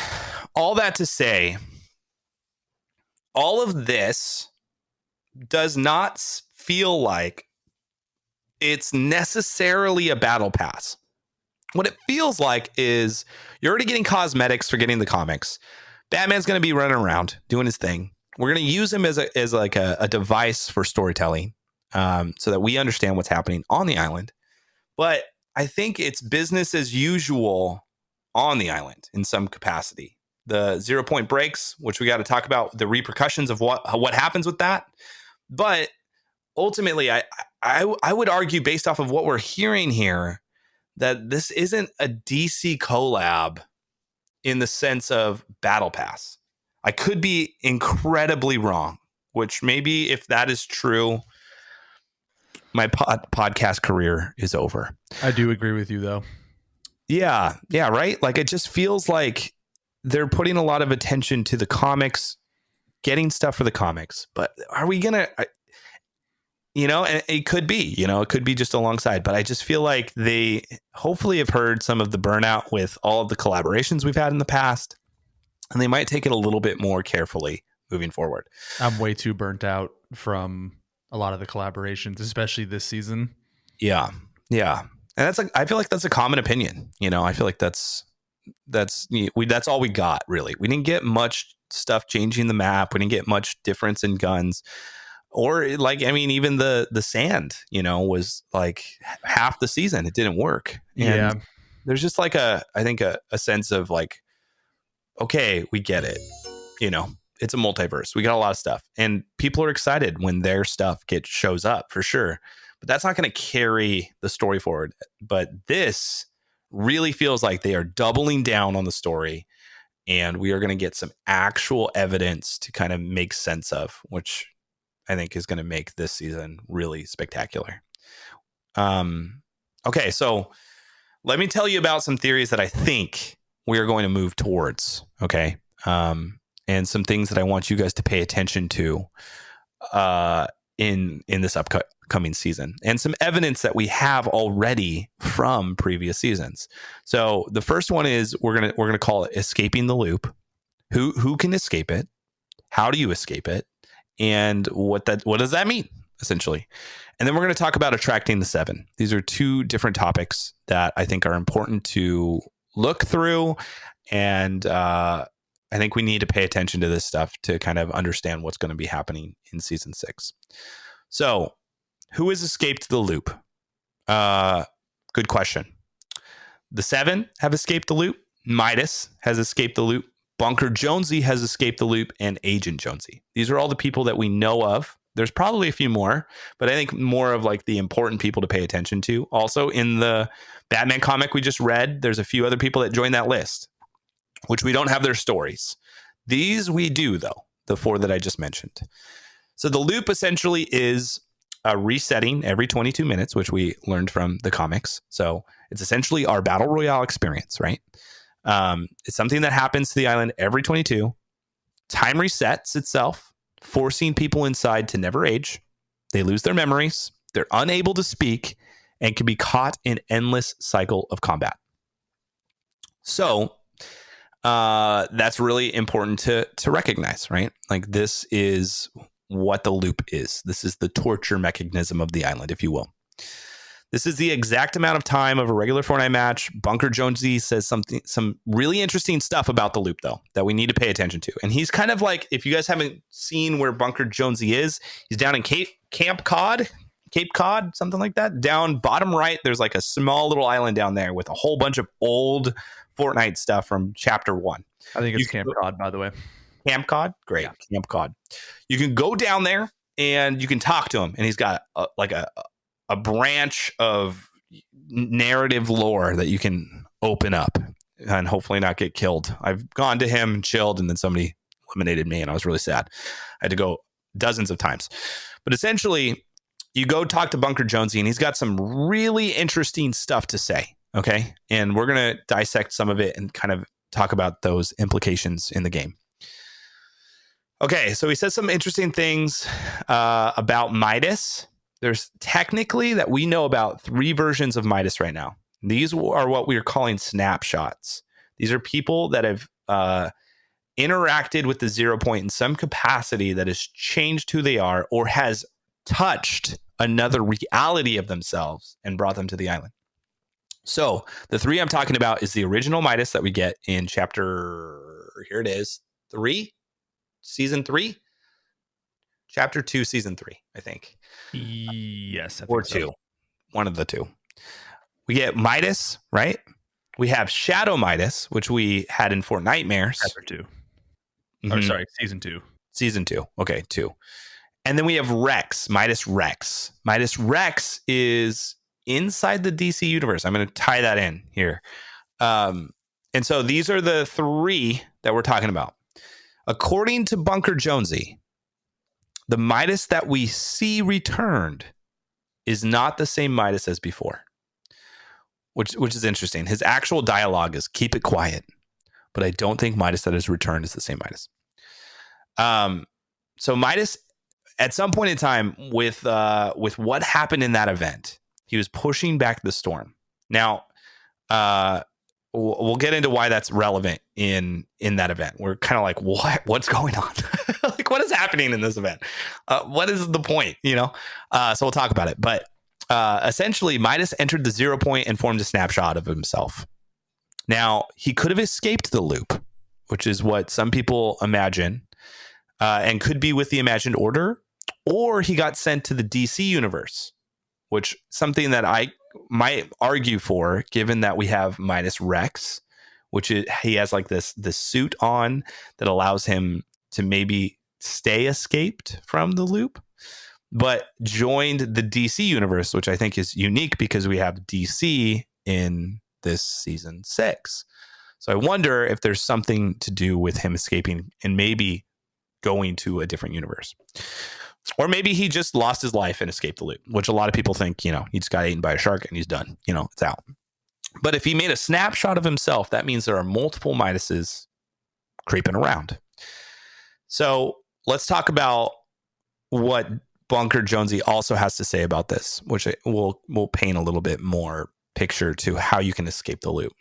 all that to say, all of this does not feel like it's necessarily a battle pass. What it feels like is you're already getting cosmetics for getting the comics. Batman's going to be running around doing his thing. We're going to use him as a device for storytelling, so that we understand what's happening on the island. But I think it's business as usual on the island in some capacity. The 0 point breaks, which we got to talk about the repercussions of what happens with that. But ultimately, I would argue, based off of what we're hearing here, that this isn't a DC collab in the sense of battle pass. I could be incredibly wrong, which maybe if that is true, my podcast career is over. I do agree with you, though. Yeah, right? Like, it just feels like they're putting a lot of attention to the comics, getting stuff for the comics. But are we going to... and it could be, it could be just alongside, but I just feel like they hopefully have heard some of the burnout with all of the collaborations we've had in the past, and they might take it a little bit more carefully moving forward. I'm way too burnt out from a lot of the collaborations, especially this season. Yeah. And I feel like that's a common opinion. I feel like that's all we got, really. We didn't get much stuff changing the map. We didn't get much difference in guns. Or even the sand, was like half the season. It didn't work. And there's just like I think a sense of like, okay, we get it. It's a multiverse. We got a lot of stuff, and people are excited when their stuff shows up for sure. But that's not going to carry the story forward. But this really feels like they are doubling down on the story, and we are going to get some actual evidence to kind of make sense of, which I think is going to make this season really spectacular. Okay, so let me tell you about some theories that I think we are going to move towards. Okay, and some things that I want you guys to pay attention to in this upcoming season, and some evidence that we have already from previous seasons. So the first one is we're gonna call it escaping the loop. Who can escape it? How do you escape it? And what does that mean, essentially? And then we're going to talk about attracting the seven. These are two different topics that I think are important to look through. And I think we need to pay attention to this stuff to kind of understand what's going to be happening in season 6. So who has escaped the loop? Good question. The 7 have escaped the loop. Midas has escaped the loop. Bunker Jonesy has escaped the loop, and Agent Jonesy. These are all the people that we know of. There's probably a few more, but I think more of like the important people to pay attention to. Also, in the Batman comic we just read, there's a few other people that joined that list, which we don't have their stories. These we do, though, the 4 that I just mentioned. So the loop essentially is a resetting every 22 minutes, which we learned from the comics. So it's essentially our Battle Royale experience, right? It's something that happens to the island every 22. Time resets itself, forcing people inside to never age. They lose their memories. They're unable to speak and can be caught in endless cycle of combat. So that's really important to recognize, right? Like, this is what the loop is. This is the torture mechanism of the island, if you will. This is the exact amount of time of a regular Fortnite match. Bunker Jonesy says some really interesting stuff about the loop, though, that we need to pay attention to. And he's kind of like, if you guys haven't seen where Bunker Jonesy is, he's down in Cape Cod, something like that. Down bottom right, there's like a small little island down there with a whole bunch of old Fortnite stuff from Chapter 1. I think it's Camp Cod, by the way. Camp Cod? Great. Yeah. Camp Cod. You can go down there and you can talk to him. And he's got a branch of narrative lore that you can open up and hopefully not get killed. I've gone to him and chilled, and then somebody eliminated me, and I was really sad. I had to go dozens of times. But essentially, you go talk to Bunker Jonesy, and he's got some really interesting stuff to say, okay? And we're going to dissect some of it and kind of talk about those implications in the game. Okay, so he says some interesting things about Midas. There's technically, that we know about, 3 versions of Midas right now. These are what we are calling snapshots. These are people that have interacted with the 0 point in some capacity that has changed who they are or has touched another reality of themselves and brought them to the island. So the 3 I'm talking about is the original Midas that we get in here it is, 3, season 3, chapter 2, season 3, I think. Yes. I think or 2, so. one of the 2. We get Midas, right? We have Shadow Midas, which we had in Fortnitemares. Chapter 2. Mm-hmm. Or sorry, season 2. Season 2. Okay, 2. And then we have Rex, Midas Rex. Midas Rex is inside the DC universe. I'm going to tie that in here. And so these are the 3 that we're talking about. According to Bunker Jonesy, the Midas that we see returned is not the same Midas as before, which is interesting. His actual dialogue is keep it quiet, but I don't think Midas that has returned is the same Midas. So Midas, at some point in time, with what happened in that event, he was pushing back the storm. Now, we'll get into why that's relevant in that event. We're kind of like, what's going on? Like, what is happening in this event? What is the point? So we'll talk about it. But essentially, Midas entered the 0 point and formed a snapshot of himself. Now, he could have escaped the loop, which is what some people imagine, and could be with the Imagined Order, or he got sent to the DC universe, which something that I might argue for, given that we have Midas Rex, which he has like this suit on that allows him to maybe stay escaped from the loop, but joined the DC universe, which I think is unique because we have DC in this season 6. So I wonder if there's something to do with him escaping and maybe going to a different universe. Or maybe he just lost his life and escaped the loop, which a lot of people think, he just got eaten by a shark and he's done. It's out. But if he made a snapshot of himself, that means there are multiple Midases creeping around. So let's talk about what Bunker Jonesy also has to say about this, which will paint a little bit more picture to how you can escape the loop.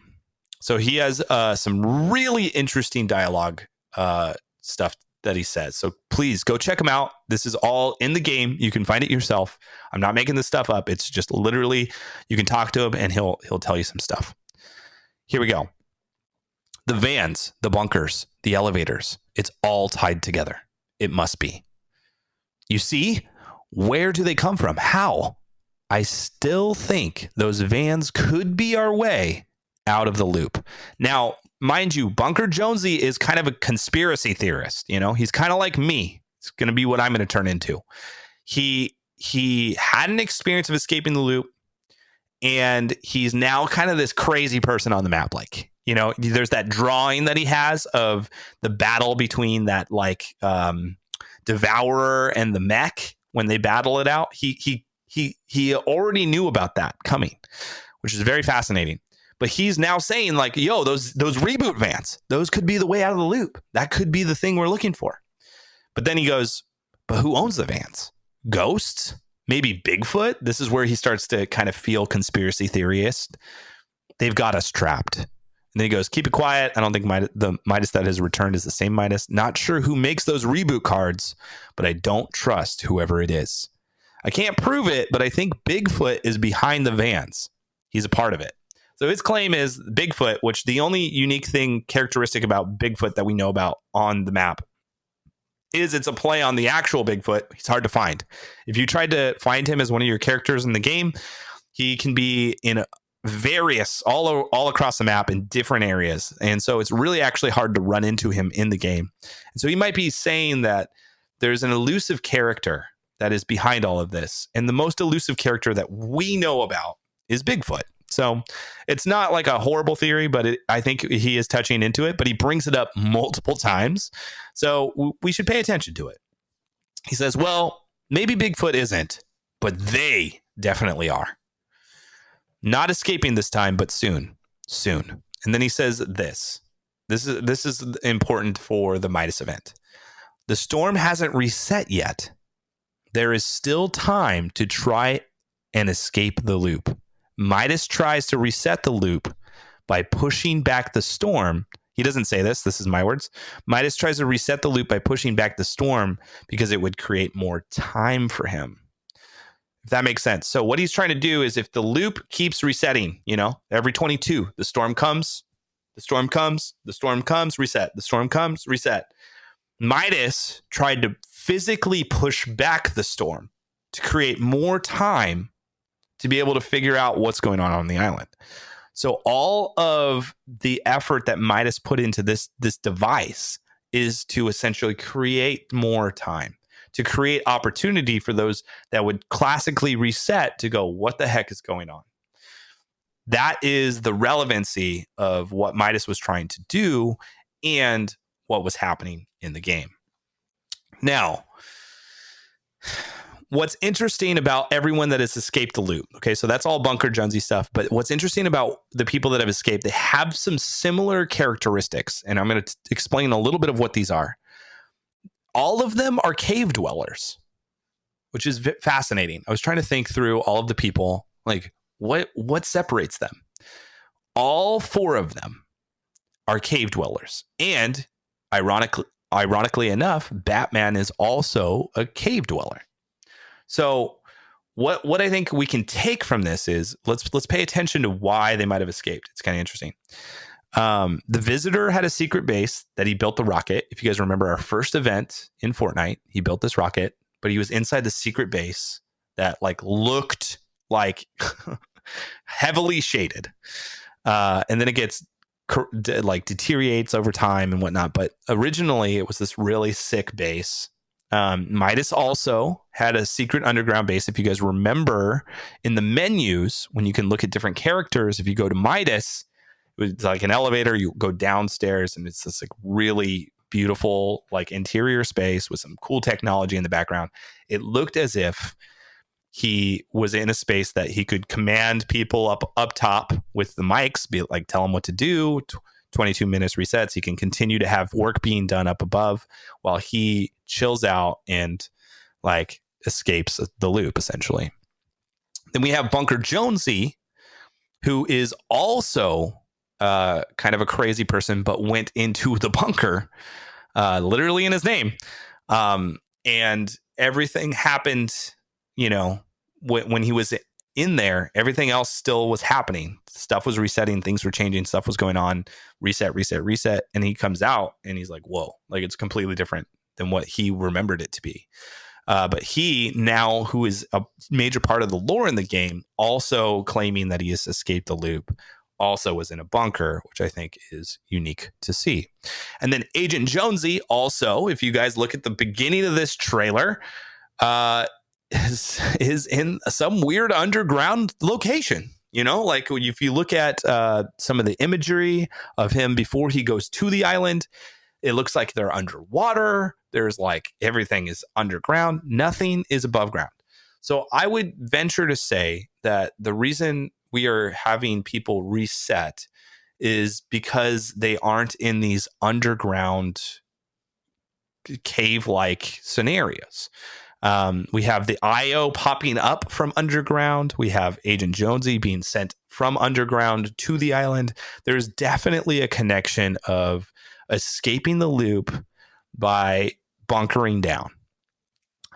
So he has some really interesting dialogue stuff that he says. So please go check him out. This is all in the game. You can find it yourself. I'm not making this stuff up. It's just literally, you can talk to him and he'll tell you some stuff. Here we go. The vans, the bunkers, the elevators, it's all tied together. It must be. You see, where do they come from? How? I still think those vans could be our way out of the loop. Now, mind you, Bunker Jonesy is kind of a conspiracy theorist. He's kind of like me. It's going to be what I'm going to turn into. He had an experience of escaping the loop, and he's now kind of this crazy person on the map. Like, there's that drawing that he has of the battle between that Devourer and the mech when they battle it out. He already knew about that coming, which is very fascinating. But he's now saying like, yo, those reboot vans, those could be the way out of the loop. That could be the thing we're looking for. But then he goes, but who owns the vans? Ghosts? Maybe Bigfoot? This is where he starts to kind of feel conspiracy theorist. They've got us trapped. And then he goes, keep it quiet. I don't think the Midas that has returned is the same Midas. Not sure who makes those reboot cards, but I don't trust whoever it is. I can't prove it, but I think Bigfoot is behind the vans. He's a part of it. So his claim is Bigfoot, which the only unique characteristic about Bigfoot that we know about on the map is it's a play on the actual Bigfoot. He's hard to find. If you tried to find him as one of your characters in the game, he can be in various all across the map in different areas. And so it's really actually hard to run into him in the game. And so he might be saying that there's an elusive character that is behind all of this. And the most elusive character that we know about is Bigfoot. So it's not like a horrible theory, but I think he is touching into it, but he brings it up multiple times. So we should pay attention to it. He says, well, maybe Bigfoot isn't, but they definitely are. Not escaping this time, but soon. And then he says this is important for the Midas event. The storm hasn't reset yet. There is still time to try and escape the loop. Midas tries to reset the loop by pushing back the storm. He doesn't say this. This is my words. Midas tries to reset the loop by pushing back the storm because it would create more time for him. If that makes sense. So what he's trying to do is if the loop keeps resetting, every 22, the storm comes, reset. The storm comes, reset. Midas tried to physically push back the storm to create more time to be able to figure out what's going on the island. So all of the effort that Midas put into this device is to essentially create more time, to create opportunity for those that would classically reset to go, what the heck is going on? That is the relevancy of what Midas was trying to do and what was happening in the game. Now, what's interesting about everyone that has escaped the loop, okay, so that's all Bunker Jonesy stuff, but what's interesting about the people that have escaped, they have some similar characteristics, and I'm going to explain a little bit of what these are. All of them are cave dwellers, which is fascinating. I was trying to think through all of the people, like what separates them? All 4 of them are cave dwellers, and ironically enough, Batman is also a cave dweller. So what I think we can take from this is let's pay attention to why they might have escaped. It's kind of interesting. The Visitor had a secret base that he built the rocket. If you guys remember our first event in Fortnite, he built this rocket, but he was inside the secret base that looked like heavily shaded. And then it gets deteriorates over time and whatnot. But originally it was this really sick base. Midas also had a secret underground base. If you guys remember in the menus, when you can look at different characters, if you go to Midas, it's like an elevator, you go downstairs and it's this really beautiful interior space with some cool technology in the background. It looked as if he was in a space that he could command people up top with the mics, be tell them what to do. 22 minutes resets. He can continue to have work being done up above while he chills out and escapes the loop essentially. Then we have Bunker Jonesy, who is also kind of a crazy person, but went into the bunker, literally in his name. And everything happened, when he was in there, everything else still was happening. Stuff was resetting, things were changing, stuff was going on, reset. And he comes out and he's like, whoa, it's completely different than what he remembered it to be. But he now, who is a major part of the lore in the game, also claiming that he has escaped the loop, also was in a bunker, which I think is unique to see. And then Agent Jonesy also, if you guys look at the beginning of this trailer, is in some weird underground location. If you look at some of the imagery of him before he goes to the island, it looks like they're underwater. There's everything is underground. Nothing is above ground. So I would venture to say that the reason we are having people reset is because they aren't in these underground cave-like scenarios. We have the IO popping up from underground. We have Agent Jonesy being sent from underground to the island. There's definitely a connection of escaping the loop by bunkering down.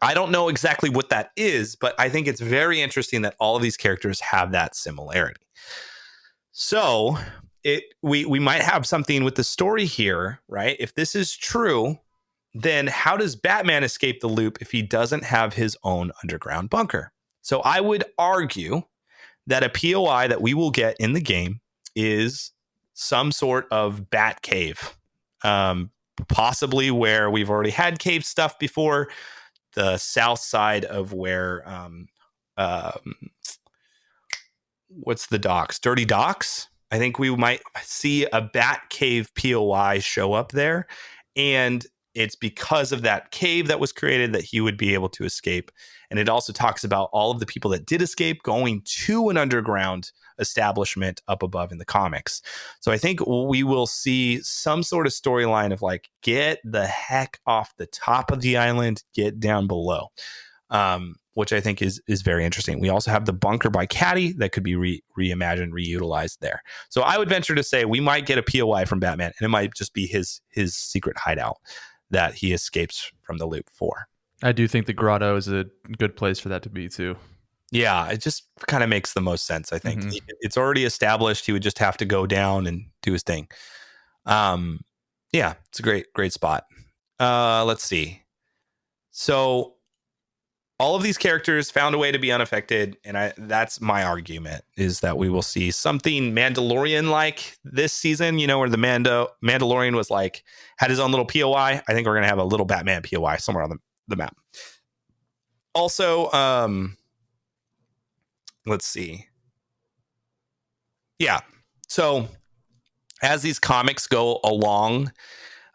I don't know exactly what that is, but I think it's very interesting that all of these characters have that similarity. So we might have something with the story here, right? If this is true, then how does Batman escape the loop if he doesn't have his own underground bunker? So I would argue that a POI that we will get in the game is some sort of bat cave, possibly where we've already had cave stuff before, the south side of where, what's the docks? Dirty Docks? I think we might see a bat cave POI show up there. And it's because of that cave that was created that he would be able to escape. And it also talks about all of the people that did escape going to an underground establishment up above in the comics. So I think we will see some sort of storyline of get the heck off the top of the island, get down below. which I think is very interesting. We also have the bunker by Caddy that could be reimagined, reutilized there. So I would venture to say we might get a POI from Batman, and it might just be his secret hideout that he escapes from the loop for. I do think the grotto is a good place for that to be too. Yeah, it just kind of makes the most sense, I think. It's already established. He would just have to go down and do his thing. Yeah, it's a great spot. Let's see. So all of these characters found a way to be unaffected, and that's my argument, is that we will see something Mandalorian-like this season, where the Mandalorian was like, had his own little POI. I think we're going to have a little Batman POI somewhere on the map. Also, let's see. Yeah. So as these comics go along,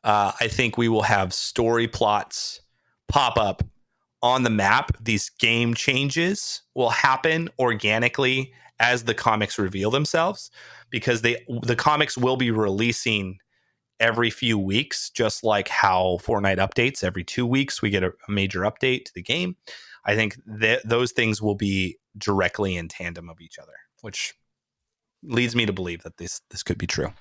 I think we will have story plots pop up on the map. These game changes will happen organically as the comics reveal themselves, because the comics will be releasing every few weeks, just like how Fortnite updates every 2 weeks. We get a major update to the game. I think that those things will be directly in tandem of each other, which leads me to believe that this could be true.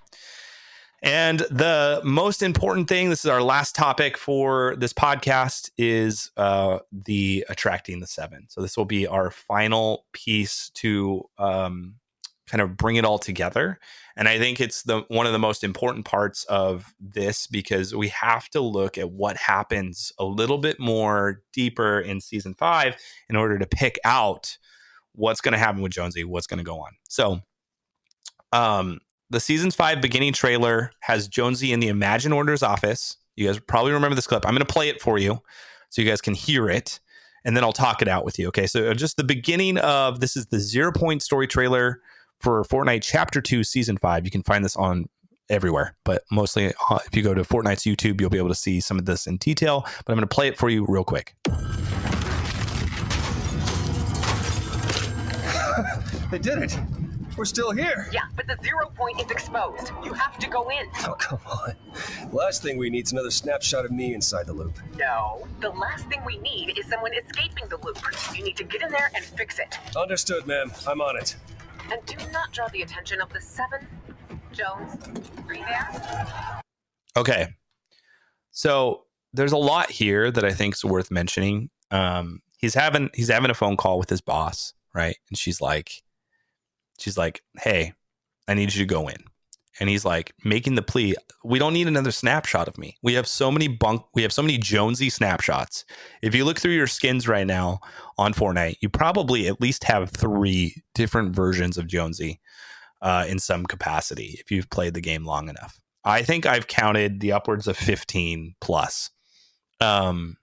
And the most important thing, this is our last topic for this podcast, is the attracting the 7. So this will be our final piece to kind of bring it all together. And I think it's one of the most important parts of this, because we have to look at what happens a little bit more deeper in season 5 in order to pick out what's going to happen with Jonesy, what's going to go on. So the season 5 beginning trailer has Jonesy in the Imagine Orders office. You guys probably remember this clip. I'm going to play it for you so you guys can hear it, and then I'll talk it out with you. Okay, so just the beginning of this is the 0 Point story trailer for Fortnite Chapter 2 Season 5. You can find this on everywhere, but mostly if you go to Fortnite's YouTube, you'll be able to see some of this in detail, but I'm going to play it for you real quick. They did it. We're still here. Yeah, but the 0 Point is exposed. You have to go in. Oh, come on. Last thing we need is another snapshot of me inside the loop. No. The last thing we need is someone escaping the loop. You need to get in there and fix it. Understood, ma'am. I'm on it. And do not draw the attention of the 7. Jones, are you there? Okay. So there's a lot here that I think is worth mentioning. He's having a phone call with his boss, right? And she's like, hey, I need you to go in. And he's like making the plea, we don't need another snapshot of me. We have so many Jonesy snapshots. If you look through your skins right now on Fortnite, you probably at least have 3 different versions of Jonesy in some capacity if you've played the game long enough. I think I've counted the upwards of 15 plus. So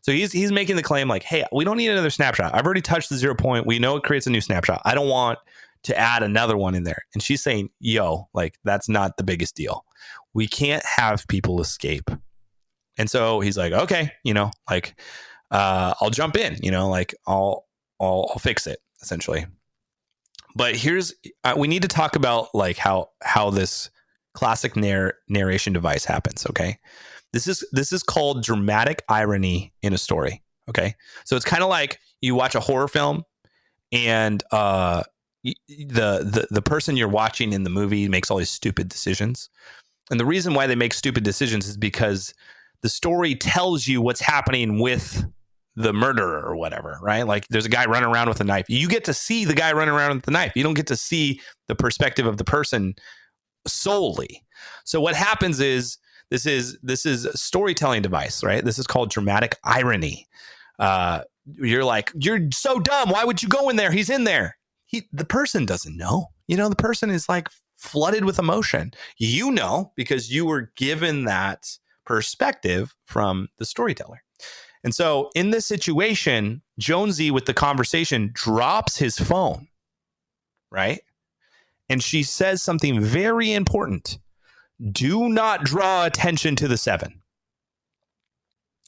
he's making the claim like, hey, we don't need another snapshot. I've already touched the 0 Point. We know it creates a new snapshot. I don't want to add another one in there. And she's saying, yo, like, that's not the biggest deal. We can't have people escape. And so he's like, okay, I'll jump in, I'll fix it, essentially. But we need to talk about like how this classic narration device happens. Okay. This is called dramatic irony in a story. Okay. So it's kind of like you watch a horror film, and the person you're watching in the movie makes all these stupid decisions. And the reason why they make stupid decisions is because the story tells you what's happening with the murderer or whatever, right? Like there's a guy running around with a knife. You get to see the guy running around with the knife. You don't get to see the perspective of the person solely. So what happens is this is a storytelling device, right? This is called dramatic irony. You're like, you're so dumb. Why would you go in there? He's in there. The person doesn't know. The person is like flooded with emotion. Because you were given that perspective from the storyteller. And so in this situation, Jonesy with the conversation drops his phone, right? And she says something very important. Do not draw attention to the 7.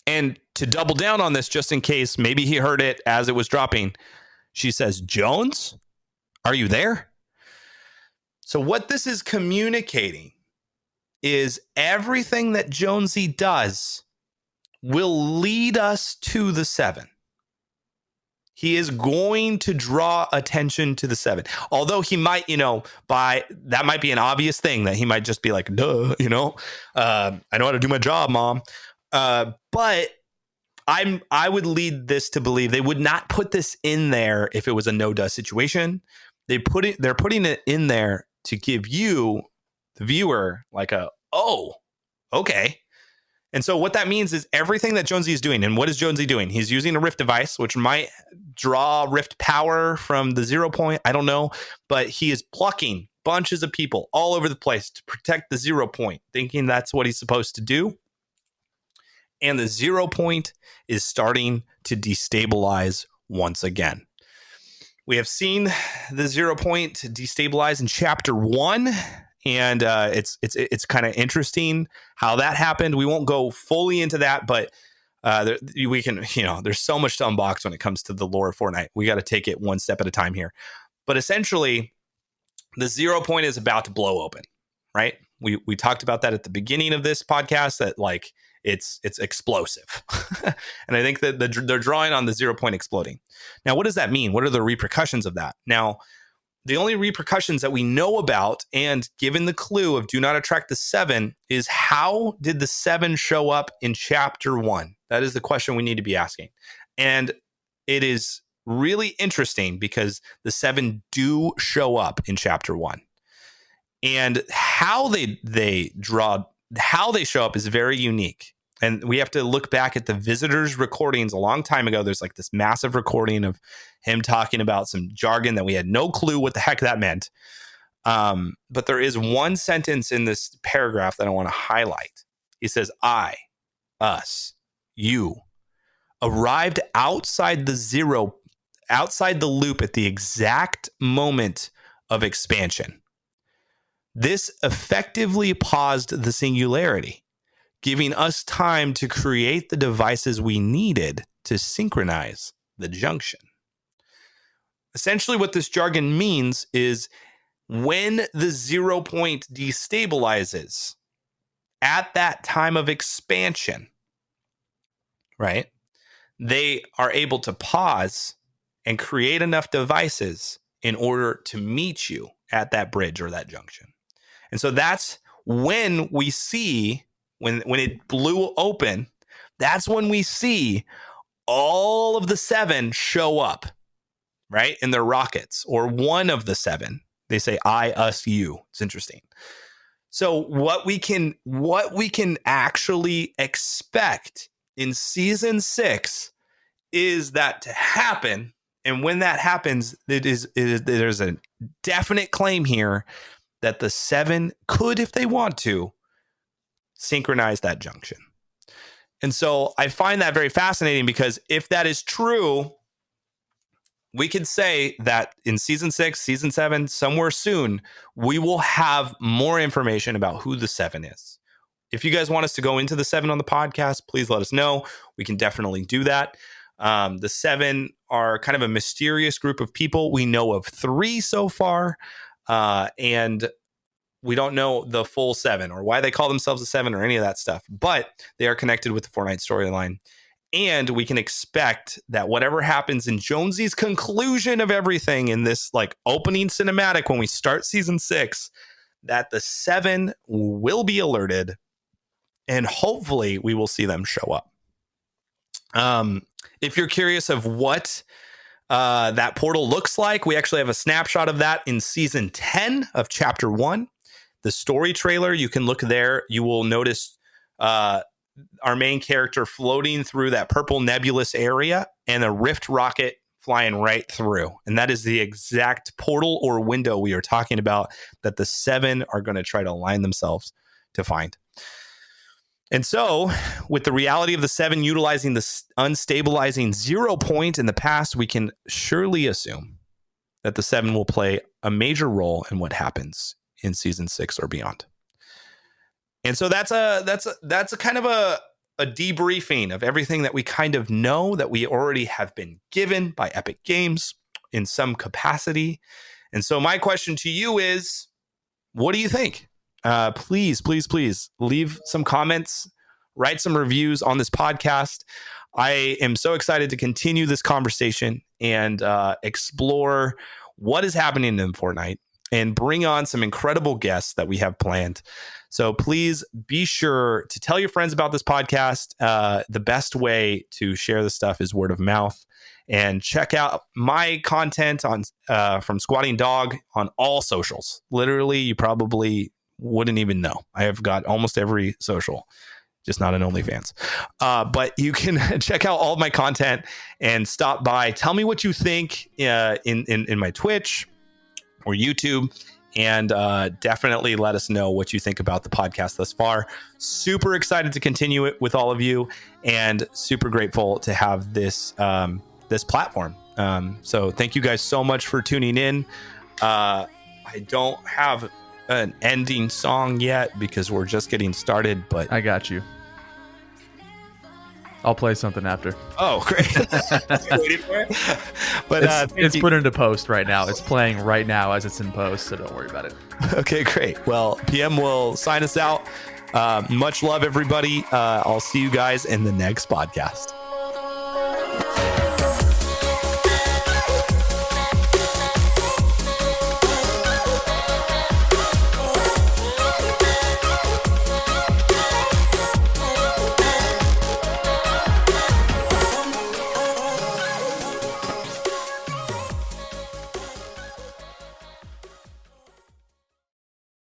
And to double down on this, just in case maybe he heard it as it was dropping, she says, Jones, are you there? So what this is communicating is everything that Jonesy does will lead us to the 7. He is going to draw attention to the 7. Although he might, that might be an obvious thing that he might just be like, duh, I know how to do my job, mom. But I would lead this to believe they would not put this in there if it was a no-duh situation. They're putting it in there to give you, the viewer, like okay. And so what that means is everything that Jonesy is doing. And what is Jonesy doing? He's using a Rift device, which might draw Rift power from the 0 point. I don't know. But he is plucking bunches of people all over the place to protect the 0 point, thinking that's what he's supposed to do. And the 0 point is starting to destabilize once again. We have seen the 0 point destabilize in chapter 1. And it's kind of interesting how that happened. We won't go fully into that, but we can, there's so much to unbox when it comes to the lore of Fortnite. We got to take it one step at a time here. But essentially, the 0 point is about to blow open, right? We talked about that at the beginning of this podcast, that like it's explosive. And I think that they're drawing on the 0 point exploding. Now, what does that mean? What are the repercussions of that? Now, the only repercussions that we know about, and given the clue of do not attract the 7, is how did the 7 show up in chapter 1? That is the question we need to be asking. And it is really interesting because the 7 do show up in chapter 1. And how they show up is very unique. And we have to look back at the visitors' recordings a long time ago. There's like this massive recording of him talking about some jargon that we had no clue what the heck that meant. But there is one sentence in this paragraph that I want to highlight. He says, I, us, you, arrived outside the loop at the exact moment of expansion. This effectively paused the singularity, giving us time to create the devices we needed to synchronize the junction. Essentially, what this jargon means is when the 0 point destabilizes at that time of expansion, right, they are able to pause and create enough devices in order to meet you at that bridge or that junction. And so that's when we see, when it blew open, that's when we see all of the 7 show up, right, in their rockets, or one of the 7. They say I, us, you. It's interesting. So what we can actually expect in season 6 is that to happen. And when that happens, there's a definite claim here that the 7 could, if they want to, synchronize that junction. And so I find that very fascinating, because if that is true, we could say that in season 6, season 7, somewhere soon, we will have more information about who the 7 is. If you guys want us to go into the 7 on the podcast, please let us know. We can definitely do that. The 7 are kind of a mysterious group of people. We know of 3 so far, and we don't know the full 7 or why they call themselves a 7 or any of that stuff, but they are connected with the Fortnite storyline. And we can expect that whatever happens in Jonesy's conclusion of everything in this like opening cinematic when we start season 6, that the 7 will be alerted, and hopefully we will see them show up. If you're curious of what that portal looks like, we actually have a snapshot of that in season 10 of chapter 1. The story trailer, you can look there. You will notice our main character floating through that purple nebulous area and a Rift rocket flying right through. And that is the exact portal or window we are talking about that the 7 are going to try to align themselves to find. And so, with the reality of the 7 utilizing the unstabilizing 0 point in the past, we can surely assume that the 7 will play a major role in what happens in season 6 or beyond. And so that's a kind of a debriefing of everything that we kind of know, that we already have been given by Epic Games in some capacity. And so my question to you is, what do you think? Please leave some comments, write some reviews on this podcast. I am so excited to continue this conversation, and explore what is happening in Fortnite and bring on some incredible guests that we have planned. So please be sure to tell your friends about this podcast. The best way to share this stuff is word of mouth. And check out my content on from Squatingdog on all socials. Literally, you probably wouldn't even know. I have got almost every social, just not an OnlyFans. But you can check out all of my content and stop by. Tell me what you think in my Twitch or YouTube. And definitely let us know what you think about the podcast thus far. Super excited to continue it with all of you, and super grateful to have this this platform. So thank you guys so much for tuning in. I don't have an ending song yet because we're just getting started, but I got you. I'll play something after. Oh, great. Waiting for it. But it's put into post right now. It's playing right now as it's in post, so don't worry about it. Okay, great. Well, PM will sign us out. Much love, everybody. I'll see you guys in the next podcast.